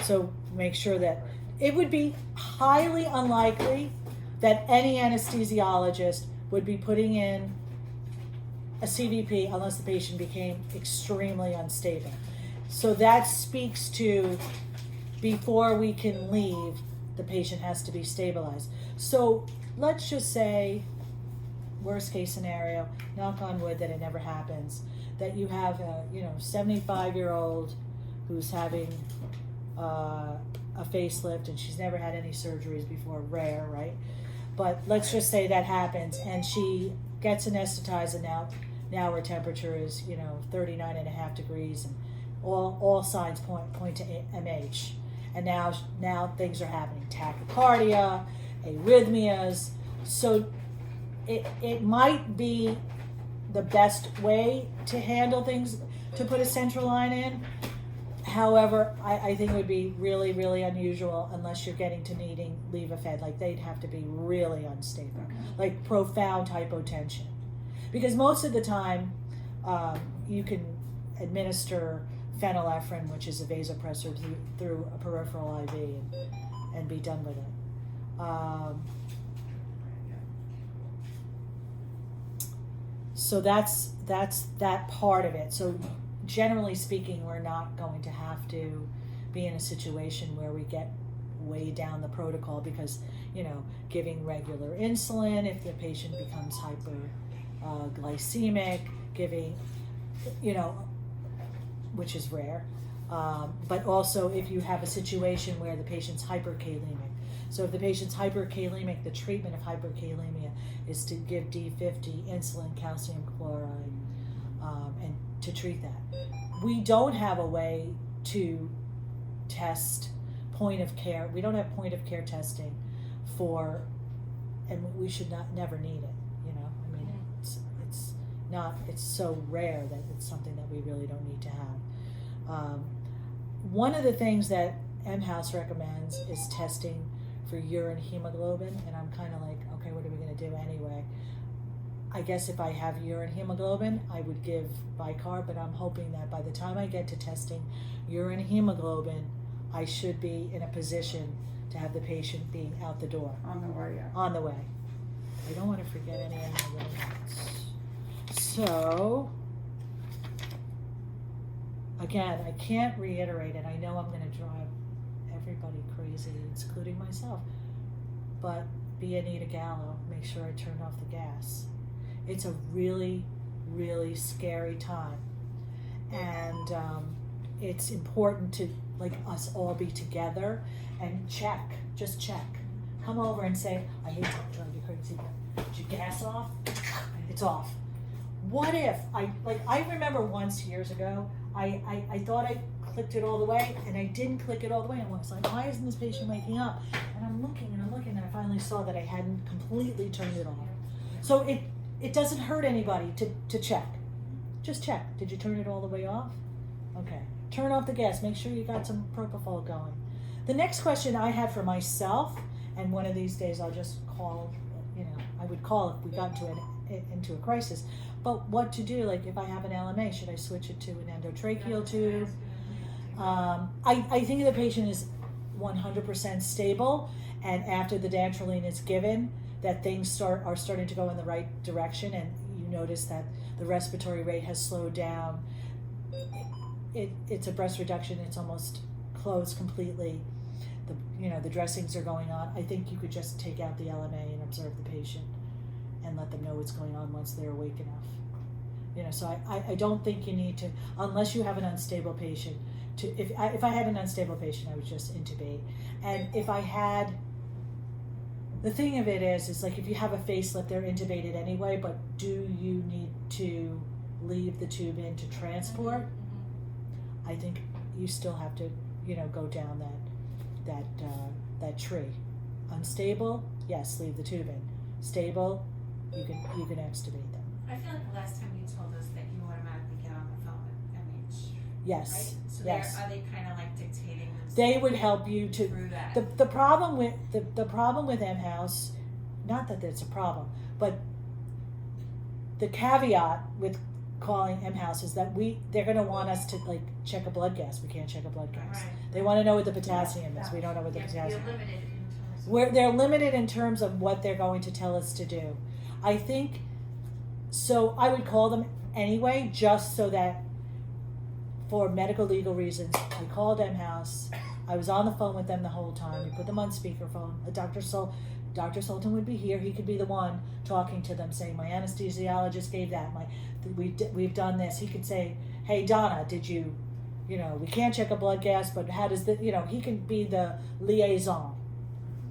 So make sure that it would be highly unlikely that any anesthesiologist would be putting in a CVP unless the patient became extremely unstable. So that speaks to before we can leave, the patient has to be stabilized. So let's just say, worst case scenario, knock on wood that it never happens, that you have a 75-year-old who's having a facelift and she's never had any surgeries before, rare, right? But let's just say that happens and she gets anesthetized, and now her temperature is 39.5 degrees, and all signs point to MH. And now things are happening, tachycardia, arrhythmias. So it might be the best way to handle things, to put a central line in. However, I think it would be really, really unusual unless you're getting to needing Levophed. Like, they'd have to be really unstable, like profound hypotension. Because most of the time, you can administer phenylephrine, which is a vasopressor, through a peripheral IV and be done with it. So that's that part of it. So generally speaking, we're not going to have to be in a situation where we get way down the protocol, because giving regular insulin if the patient becomes hyperglycemic, giving which is rare, but also if you have a situation where the patient's hyperkalemic. So if the patient's hyperkalemic, the treatment of hyperkalemia is to give D50, insulin, calcium chloride, and to treat that. We don't have a way to test point of care. We don't have point of care testing for, and we should never need it. It's so rare that it's something that we really don't need to have. One of the things that MHouse recommends is testing for urine hemoglobin, and I'm kind of like, okay, what are we going to do anyway? I guess if I have urine hemoglobin, I would give Bicarb, but I'm hoping that by the time I get to testing urine hemoglobin, I should be in a position to have the patient being out the door. On the way, yeah. On the way. I don't want to forget any of my little notes. So, again, I can't reiterate it. I know I'm going to drive everybody crazy, including myself. But be Anita Gallo. Make sure I turn off the gas. It's a really, really scary time. And it's important to, us all be together and check. Just check. Come over and say, I hate to drive you crazy, but is your gas off? It's off. What if, I remember once years ago, I thought I clicked it all the way, and I didn't click it all the way, and I was like, why isn't this patient waking up? And I'm looking, and I finally saw that I hadn't completely turned it off. So it doesn't hurt anybody to check. Just check. Did you turn it all the way off? Okay. Turn off the gas. Make sure you got some propofol going. The next question I had for myself, and one of these days I'll just call, I would call if we got into a crisis, but what to do, if I have an LMA, should I switch it to an endotracheal tube? I think the patient is 100% stable, and after the dantrolene is given, that things are starting to go in the right direction, and you notice that the respiratory rate has slowed down. It's a breast reduction. It's almost closed completely. The dressings are going on. I think you could just take out the LMA and observe the patient and let them know what's going on once they're awake enough. So I don't think you need to, unless you have an unstable patient. If I had an unstable patient, I would just intubate. And if I had, the thing of it is like if you have a facelift, they're intubated anyway, but do you need to leave the tube in to transport? I think you still have to, go down that tree. Unstable, yes, leave the tube in. Stable, you can extubate them. I feel like the last time you told us that you automatically get on the phone with MH, Yes, right? So yes. are they kind of like dictating this They would help you to. through that? The problem with the problem with mHouse, not that it's a problem, but the caveat with calling mHouse is that they're going to want us to like check a blood gas. We can't check a blood gas. Right. They want to know what the potassium is. We don't know what the Yeah, potassium you're is. limited in terms of. They're limited in terms of what they're going to tell us to do. I think, so I would call them anyway, just so that for medical legal reasons, I called mHouse. I was on the phone with them the whole time. We put them on speakerphone. Dr. Sultan would be here. He could be the one talking to them, saying, my anesthesiologist gave that. We've done this. He could say, hey, Donna, did you, we can't check a blood gas, but how does he can be the liaison,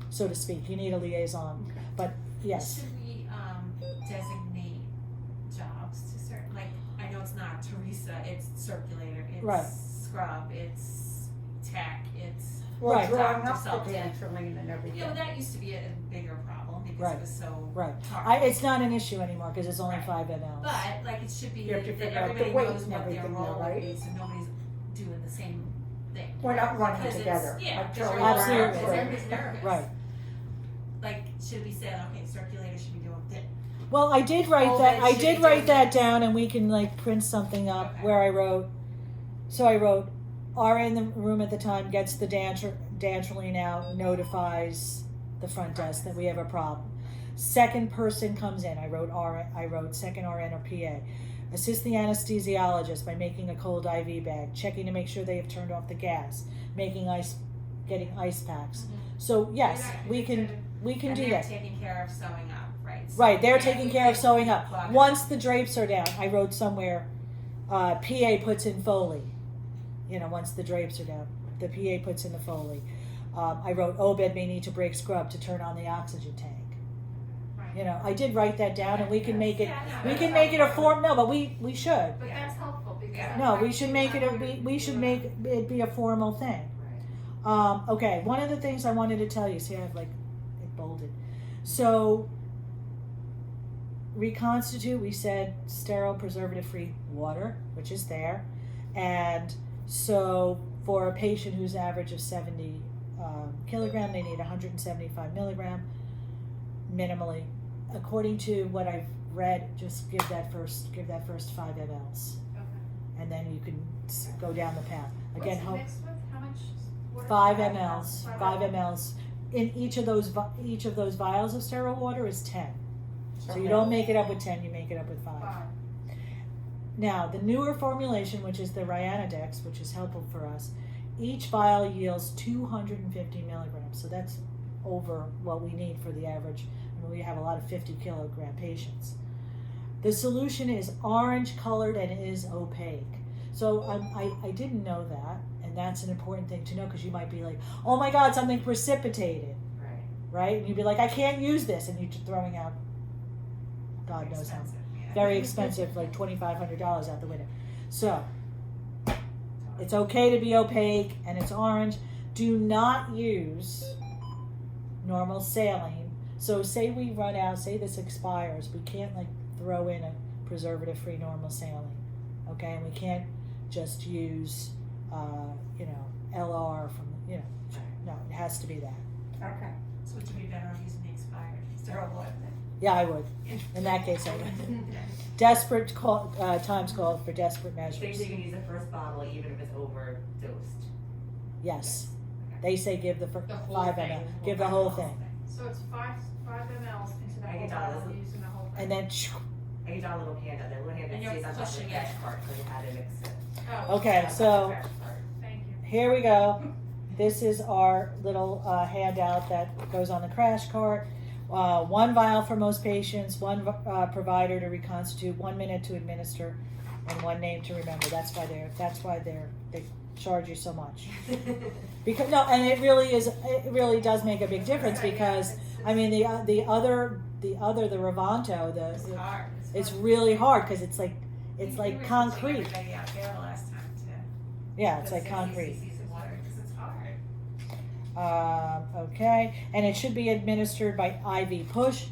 so to speak. You need a liaison. But yes. Should we designate jobs to certain, like, I know it's not Teresa, it's circulator, it's Right. scrub, it's tech, it's, Well, Right. drawing Dr. up the Sultan. dantrolene and everything. that used to be a bigger problem because Right. it was so Right. hard. It's not an issue anymore because it's only Right. 5 mLs. But, like, it should be You have to that figure out the everybody weight knows and what their everything, role right? is, so nobody's doing the same thing. We're not running Because together. Yeah, Like, because totally you're Absolutely. nervous, everybody's nervous. Right. Like, should we say, okay, circulator should be doing this? Well, I did write Oh, that. they I should did be write doing that this. down, and we can like print something up Okay. where I wrote. So I wrote, RA in the room at the time gets the dantrolene out, notifies the front desk that we have a problem. Second person comes in. I wrote second RN or PA. Assist the anesthesiologist by making a cold IV bag, checking to make sure they have turned off the gas, getting ice packs. So yes, we can And do they're that. taking care of sewing up, right? So Right, they're yeah, taking we care of can sewing up. plug it. Once the drapes are down, I wrote somewhere, PA puts in Foley. Once the drapes are down, the PA puts in the Foley. I wrote, OBED may need to break scrub to turn on the oxygen tank. Right. I did write that down, and we can make it. Yeah, no, We that's can make it a helpful. form. No, but we should. But that's helpful because. Yeah. No, we should make it. We should make it be a formal thing. Okay, one of the things I wanted to tell you, see I have like it bolded. So reconstitute, we said sterile preservative free water, which is there. And so for a patient whose average of 70 kilogram, they need 175 milligram minimally. According to what I've read, just give that first 5 mLs. Okay. And then you can go down the path. Again, What's it mixed with? How much water? 5 mLs. 5 5 mLs. In each of those vials of sterile water is 10. So you don't make it up with 10, you make it up with 5. 5. Now, the newer formulation, which is the Ryanodex, which is helpful for us, each vial yields 250 milligrams. So that's over what we need for the average. We have a lot of 50 kilogram patients. The solution is orange colored and is opaque. So I didn't know that, and that's an important thing to know because you might be like, oh my God, something precipitated, right? And you'd be like, I can't use this, and you're throwing out God knows how. Expensive, yeah. Very expensive, like $2,500 out the window. So it's okay to be opaque and it's orange. Do not use normal saline. So say we run out, say this expires, we can't like throw in a preservative-free normal saline, okay? And we can't just use, LR from, no, it has to be that. Okay. So would you be better off using the expired sterile water then? Yeah, I would. In that case, I would. Desperate call, times called for desperate They measures. say you can use the first bottle even if it's overdosed. Yes. They say give the The whole 5 thing. ml. Give the whole thing. So it's five mLs into the I whole get bottle, dollars. using the whole thing. And then, I get a little handout, that little handout And you're stays on top of the pushing crash it. cart, so you had to mix it. Oh, okay, so thank you. here we go. This is our little handout that goes on the crash cart. 1 vial for most patients, 1 provider to reconstitute, 1 minute to administer, and 1 name to remember. That's why they charge you so much. Because no, and it really does make a big difference because I mean the Revanto, It's hard. it's really hard because it's like We were teaching concrete. everybody out there the last time too. Yeah, it's The like 60 concrete. cc's of water, 'cause it's hard. Okay, and it should be administered by IV push.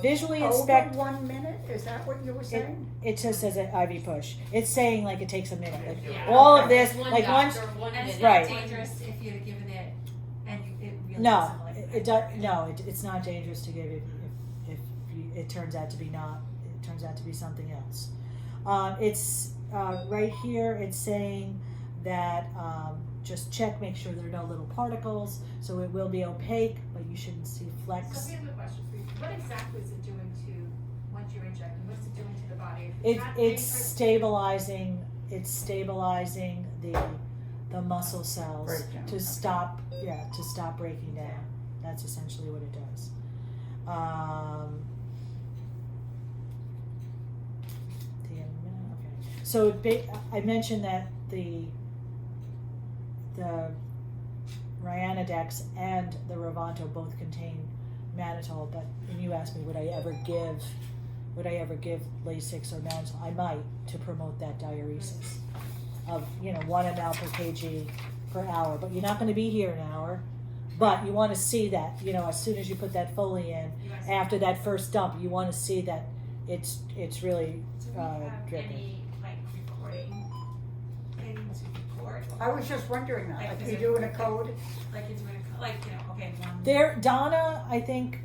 Visually inspect. Over 1 minute, is that what you were saying? It just says an IV push. It's saying like it takes a minute. Like Yeah. all of this, One like doctor, once. one And it's minute. Right. not dangerous if you'd have given it and it really No, doesn't like it does. No, it's not dangerous to give it if it turns out to be not. It turns out to be something else. It's right here. It's saying that just check, make sure there are no little particles. So it will be opaque, but you shouldn't see So flecks. here's a question for you. What exactly is it doing to, once you're injecting, what's it doing to the body? If not It's dangerous- stabilizing. It's stabilizing the muscle cells Breakdown, to okay. stop breaking down. That's essentially what it does. Okay. So I mentioned that the Ryanodex and the Revanto both contain mannitol, but and you asked me would I ever give Lasix or mannitol? I might, to promote that diuresis of 1 ml per kg per hour. But you're not going to be here an hour. But you want to see that as soon as you put that Foley in, You guys- after that first dump, you want to see that it's really Do we have dripping. any like recording thing to record? I was just wondering that, Like, like is you it- doing a code? Like you're doing okay, one. There, Donna, I think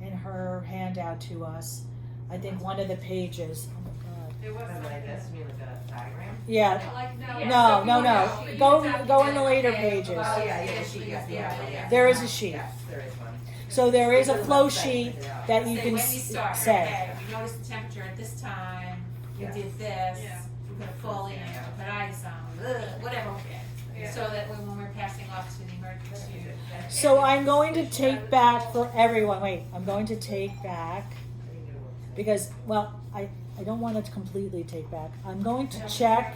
in her handout to us, I think one of the pages. Oh my God. There was Something like this, something. you mean like a diagram? Yeah. Like, no. Yeah, No, so no, you no. know, you Go have to go do in the it, later okay, pages. about Oh, yeah, this, the sheet, yes, yeah. There is a sheet. Yes, there is one. So there is a There's flow website, sheet yeah. that you Say can when we start, say. okay, we noticed the temperature at this time, we Yes. did this, Yeah. we put a Foley in, Yeah. we put ice on, whatever. Yeah. So that when we're passing off to the emergency. So I'm going to take back for everyone. Wait, I'm going to take back because I don't want to completely take back. I'm going to check.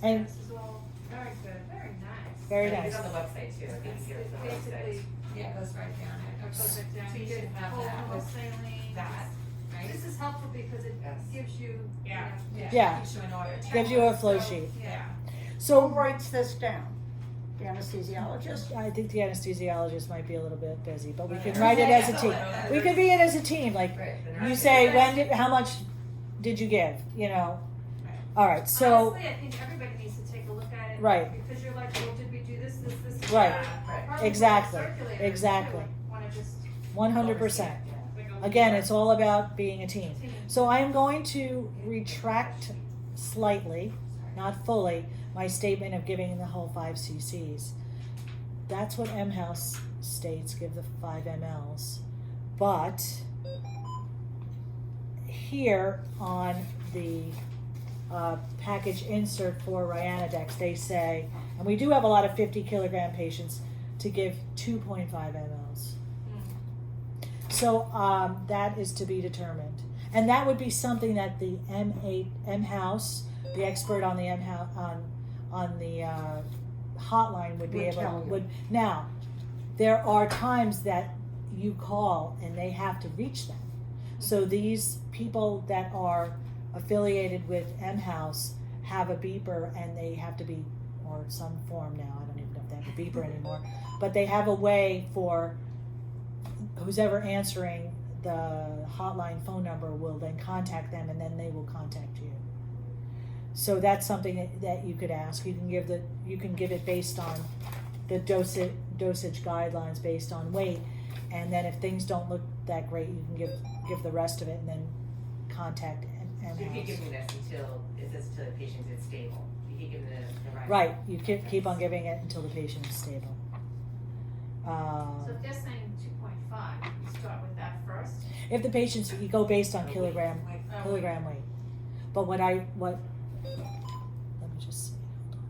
and- This is all very good, very nice. Very It's nice. on the website too, if you It's can get it to the website. basically, Yeah, it goes right down it. goes it down, So you you should get have whole that with saline. that, right? This is helpful because it Yes. gives you, Yeah. Yeah. Keeps you in order. Gives you a flow So, sheet. Yeah. Who So writes this down? The anesthesiologist? I think the anesthesiologist might be a little bit busy, but we can Right. write it as a team. Yeah. We could be it as a team. Like Right. the you nurse- say, how much did you give? All right. So honestly, I think everybody needs to take a look at it. Right. Because you're like, well, did we do this, and Right. that? Right. Probably Exactly. circulators, Exactly. too, wanna just 100%. take a look Again, at it's all about being a team. it. So I am going to retract slightly, not fully, my statement of giving the whole 5 cc's. That's what mHouse states, give the 5 mLs. But here on the package insert for Ryanodex, they say, and we do have a lot of 50 kilogram patients, to give 2.5 mLs. So that is to be determined, and that would be something that the mHouse, the expert on the on the hotline, would be Would tell able you. would. Now, there are times that you call and they have to reach them. So these people that are affiliated with mHouse have a beeper, and they have to be, or some form now. I don't even know if they have a beeper anymore, but they have a way for who's ever answering the hotline phone number will then contact them, and then they will contact you. So that's something that you could ask. You can give it based on the dosage guidelines based on weight. And then if things don't look that great, you can give the rest of it and then contact So you keep M-House. giving this until, it says until the patient is stable. You keep giving the right. Right, you keep on giving it until the patient is stable. So if they're saying 2.5, you start with that first? If the patient's, you go based on kilogram weight. But let me just see, hold on.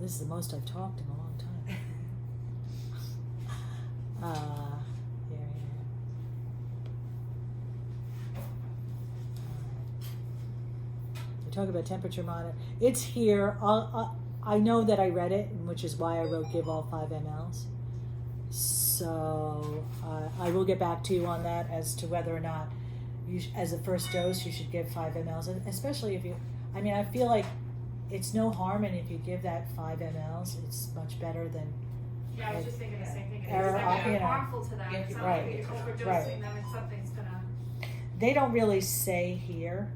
This is the most I've talked in a long time. Here. We talk about temperature monitor. It's here. I know that I read it, which is why I wrote give all 5 mLs. So I will get back to you on that as to whether or not, as a first dose, you should give 5 mLs, and especially if you. I mean, I feel like it's no harm, and if you give that 5 mLs, it's much better than. Yeah, I was just thinking the same thing. It's Error, actually you know. harmful to them. Yeah, It's not right, like you're overdosing right. them and something's gonna. They don't really say here.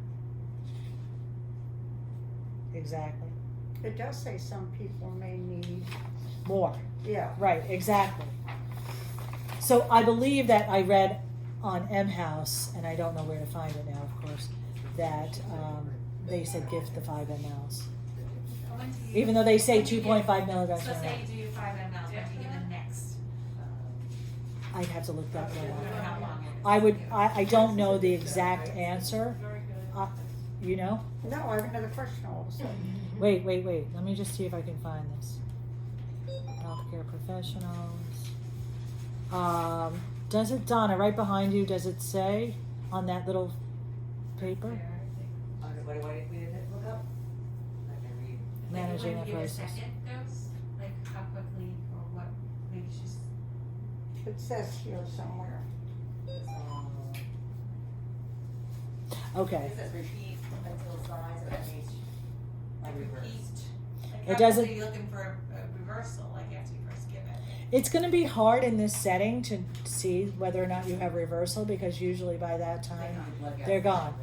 Exactly. It does say some people may need, More. yeah. Right, exactly. So I believe that I read on M-House, and I don't know where to find it now, of course, that they said give the 5 mLs. Even though they say 2.5 milligrams So per say ml. you do your 5 mLs, when do you give them next? I'd have to look that one up. How long? I don't know the exact answer, Very good. you know? No, I have another question all of a sudden. Wait, let me just see if I can find this. Healthcare professionals. Does it, Donna, right behind you, does it say on that little paper? What did we look up? I can read. Managing Like, the when you give a process. second dose, like how quickly or what, maybe she's. It says here somewhere. Okay. It says repeat until signs of MH are reversed. It doesn't- How quickly are you looking for a reversal, like after you first give it? It's going to be hard in this setting to see whether or not you have reversal, because usually by that time they're gone.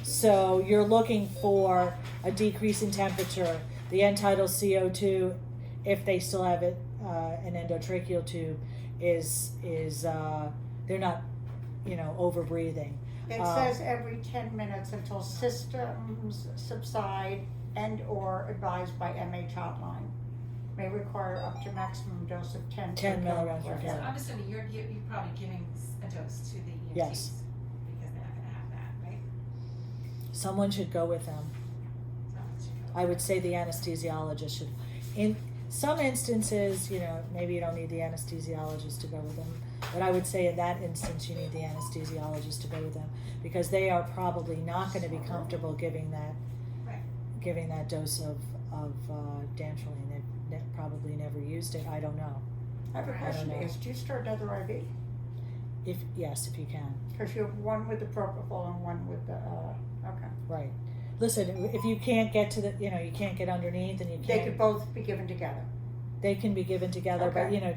So you're looking for a decrease in temperature, the end tidal CO2, if they still have it, an endotracheal tube, is they're not, over breathing. It says every 10 minutes until systems subside and or advised by MH hotline. May require up to maximum dose of 10 milligrams per So kilogram. I'm assuming you're probably giving a dose to the EMTs. Yes. Because they're not gonna have that, right? Someone should go with them. I would say the anesthesiologist should. In some instances, maybe you don't need the anesthesiologist to go with them, but I would say in that instance you need the anesthesiologist to go with them, because they are probably not going to be comfortable giving that dose of dantrolene. They've probably never used it. I don't know. I have a question to know. ask. Do you start another IV? If you can. Because you have one with the propofol and one with the, okay. Right. Listen, if you can't get to the, you can't get underneath, and you They can't. could both be given together. They can be given together, but Okay.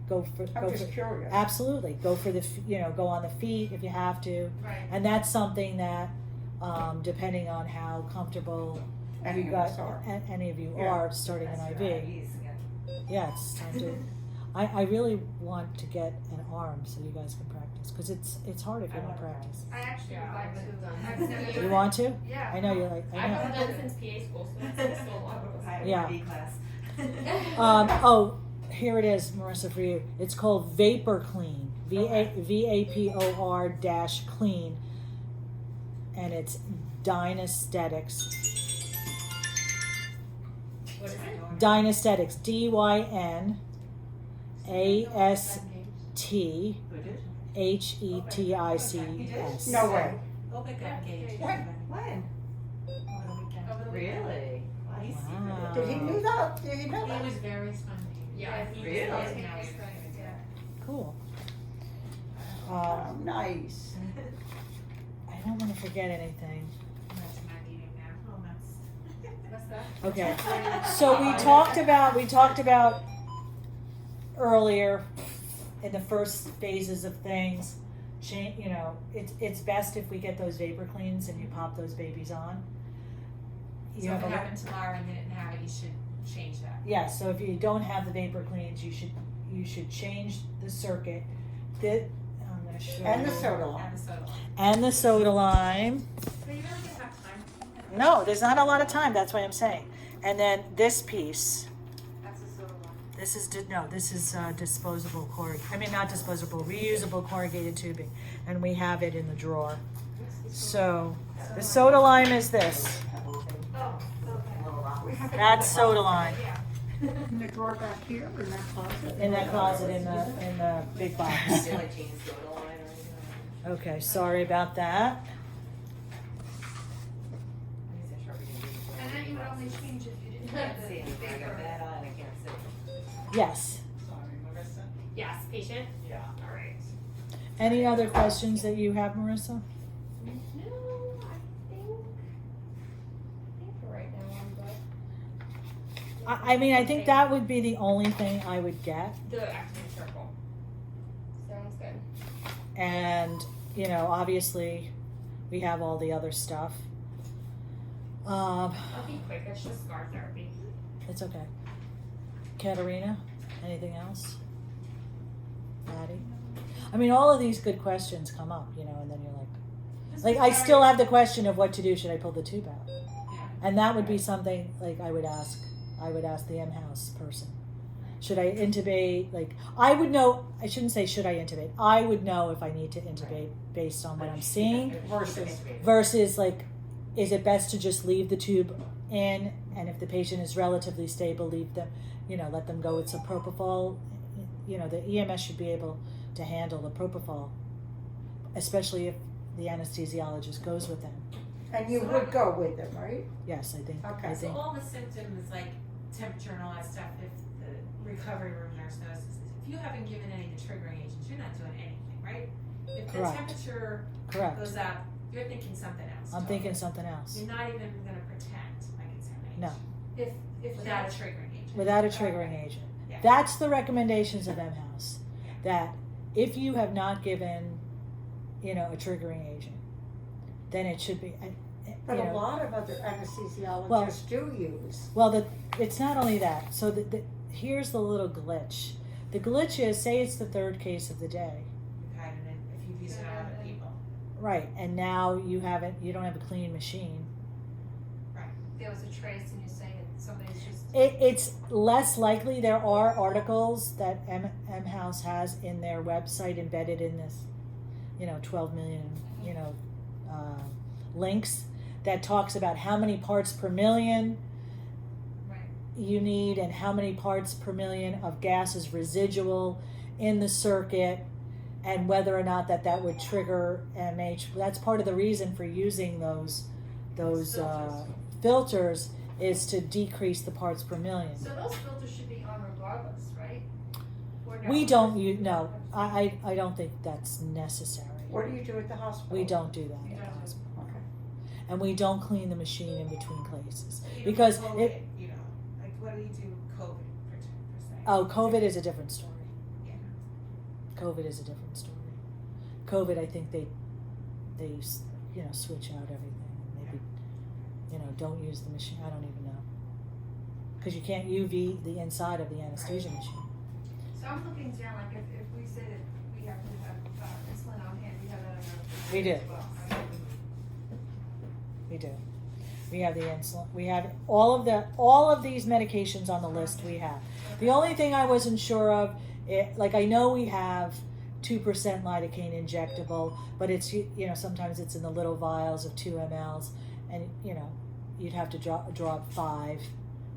go for. I'm go just for, curious. Absolutely, go for the go on the feet if you have to, Right. and that's something that, depending on how comfortable Any you of us got, are. any of you Yeah. are starting an IV. Yeah, it's time to. I really want to get an arm so you guys can practice, because it's hard if you don't practice. I actually would like to. I've never You want to? Yeah. I know you're like. I know. I've done since PA school, so that's still a lot of Yeah. class. Oh, here it is, Marissa, for you. It's called Vapor Clean. VAPOR dash clean, and it's Dynasthetics. What is it? Dynasthetics. DYNASTHETICS. No way. Obik got engaged. When? When? Over the weekend. Over the weekend. Really? Wow. Did he know that? Did he know He that? was very spontaneous. Yeah, he Really? was nice, yeah. Cool. Oh, nice. I don't want to forget anything. That's my meeting now. Oh, that's. What's that? Okay. So we talked about earlier in the first phases of things. It's best if we get those vapor cleans and you pop those babies on. So if it happened tomorrow and they didn't have it, you should change that. Yeah, so if you don't have the vapor cleans, you you should change the circuit. I'm gonna show And the you. soda line. And the soda line. And the soda lime. But you don't even have time. No, there's not a lot of time, that's what I'm saying. And then this piece, That's a soda line. this is, disposable not disposable, reusable corrugated tubing. And we have it in the drawer. So, the soda lime is this. Oh, okay. We have it That's soda lime. Yeah. in the drawer back here, in that closet. In that closet in the big box. Is it like Jane's soda line or anything? Okay, sorry about that. And then you would only change if you didn't I have can't see the anything. I got bigger. that on, I can't see. Yes. Yes, patient? Yeah. All right. Any other questions that you have, Marissa? No, I think for right now I'm good. I think that would be the only thing I would get. The active circle. Sounds good. And, obviously, we have all the other stuff. I'll be quick, it's just scar therapy. It's okay. Katerina, anything else? Patty? All of these good questions come up, and then you're like, I still have the question of what to do, should I pull the tube out? And that would be something, I would ask the M-House person. Should I intubate, I would know, I shouldn't say should I intubate, I would know if I need to intubate based on what I'm seeing, versus is it best to just leave the tube in, and if the patient is relatively stable, leave them, let them go with some propofol. The EMS should be able to handle the propofol, especially if the anesthesiologist goes with them. And you would go with them, right? Yes, I think. Okay. I So think. all the symptoms, like temperature and all that stuff, if the recovery room nurse notices, if you haven't given any of the triggering agents, you're not doing anything, right? If the Correct. temperature Correct. goes up, you're thinking something else. I'm thinking something else. You're not even gonna protect like examination. No. If Without a triggering agent. Without a triggering agent. Yeah. That's the recommendations of M-House. That if you have not given, a triggering agent, then it should be. But a lot of other anesthesiologists Well- do use. Well, it's not only that. So here's the little glitch. The glitch is, say it's the third case of the day, You've had it if you've used it on other people. right? And now you don't have a clean machine. there was a trace and you're saying that somebody's just. It's less likely. There are articles that M-House has in their website embedded in this, 12 million, links that talks about how many parts per million Right. you need and how many parts per million of gas is residual in the circuit, and whether or not that would trigger MH. That's part of the reason for using those filters is to decrease the parts per million. So those filters should be on regardless, right? Or no? We don't use, no, I don't think that's necessary. What do you do at the hospital? We don't do that You at the don't. hospital. Okay. And we don't clean the machine in between cases. Even Because COVID, it, what do you do COVID per se? oh, COVID is a different story. Yeah. COVID is a different story. COVID, I think they switch out everything. Maybe, don't use the machine. I don't even know. Because you can't UV the inside of the anesthesia machine. So I'm looking down, like if we say that we have to have insulin on hand, we have that in our. We do. as well, right? We do. We have the insulin. We have all of these medications on the list we have. The only thing I wasn't sure of, I know we have 2% lidocaine injectable, but it's, sometimes it's in the little vials of 2 mLs, and, you'd have to drop 5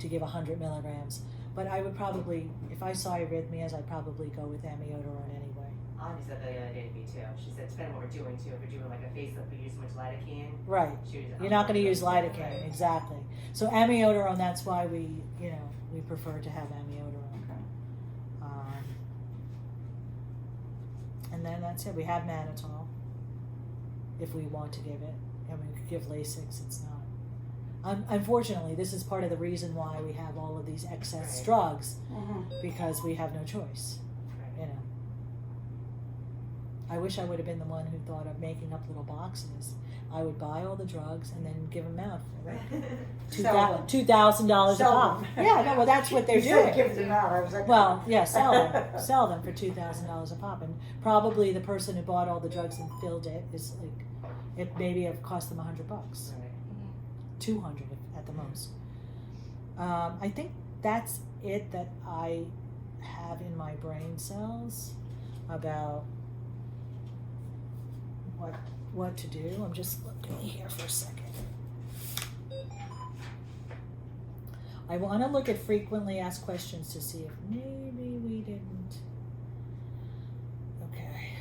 to give 100 milligrams. But I would probably, if I saw arrhythmias, I'd probably go with amiodarone anyway. Anya said that the other day to me too. She said, depending on what we're doing too. If we're doing like a facelift, we use so much lidocaine. Right. You're not going to use lidocaine, exactly. So amiodarone, that's why we prefer to have amiodarone. And then that's it. We have mannitol, if we want to give it, and we could give Lasix. It's not. Unfortunately, this is part of the reason why we have all of these excess Right. drugs, Mhm. because we have no choice. Right. I wish I would have been the one who thought of making up little boxes. I would buy all the drugs and then give them out for like Sell them. $2,000 a Sell pop. them. Yeah, no, well, that's what they're You said doing. give them out, I was like. Well, yeah, sell them for $2,000 a pop, and probably the person who bought all the drugs and filled it is like, it maybe have cost them $100, Right. 200 at the most. I think that's it that I have in my brain cells about what to do. I'm just looking here for a second. I want to look at frequently asked questions to see if maybe we didn't. Okay.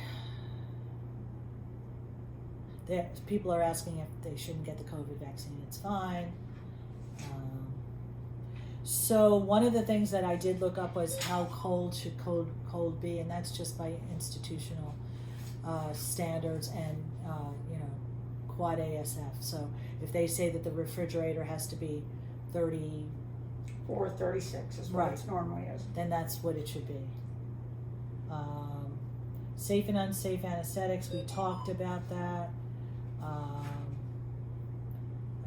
People are asking if they shouldn't get the COVID vaccine. It's fine. So one of the things that I did look up was how cold should cold be, and that's just by institutional standards and quad ASF. So if they say that the refrigerator has to be 30, Or 36 is what Right. it normally is. then that's what it should be. Safe and unsafe anesthetics, we talked about that. I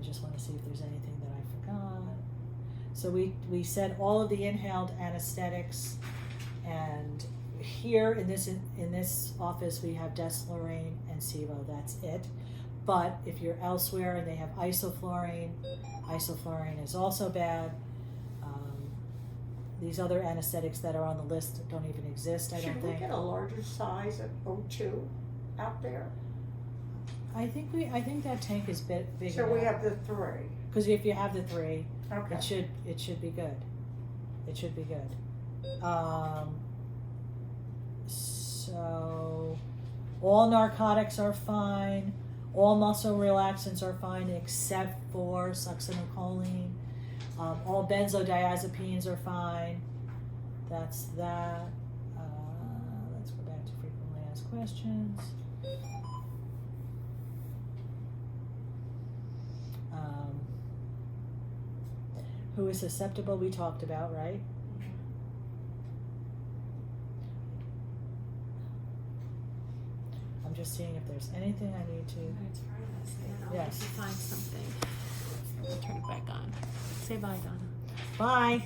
just want to see if there's anything that I forgot. So we said all of the inhaled anesthetics, and here in this office we have Desflurane and Sevo. That's it. But if you're elsewhere and they have isoflurane is also bad. These other anesthetics that are on the list don't even exist, I don't Should we think. get a larger size of O2 out there? I think that tank is big So enough. we have the 3. Because if you have the 3, Okay. it should be good. It should be good. So all narcotics are fine. All muscle relaxants are fine except for succinylcholine. All benzodiazepines are fine. That's that. Let's go back to frequently asked questions. Who is susceptible? We talked about, right? I'm just seeing if there's anything I need to. I'm gonna try this and then I'll Yes. if you find something. Let me turn it back on. Say bye, Donna. Bye.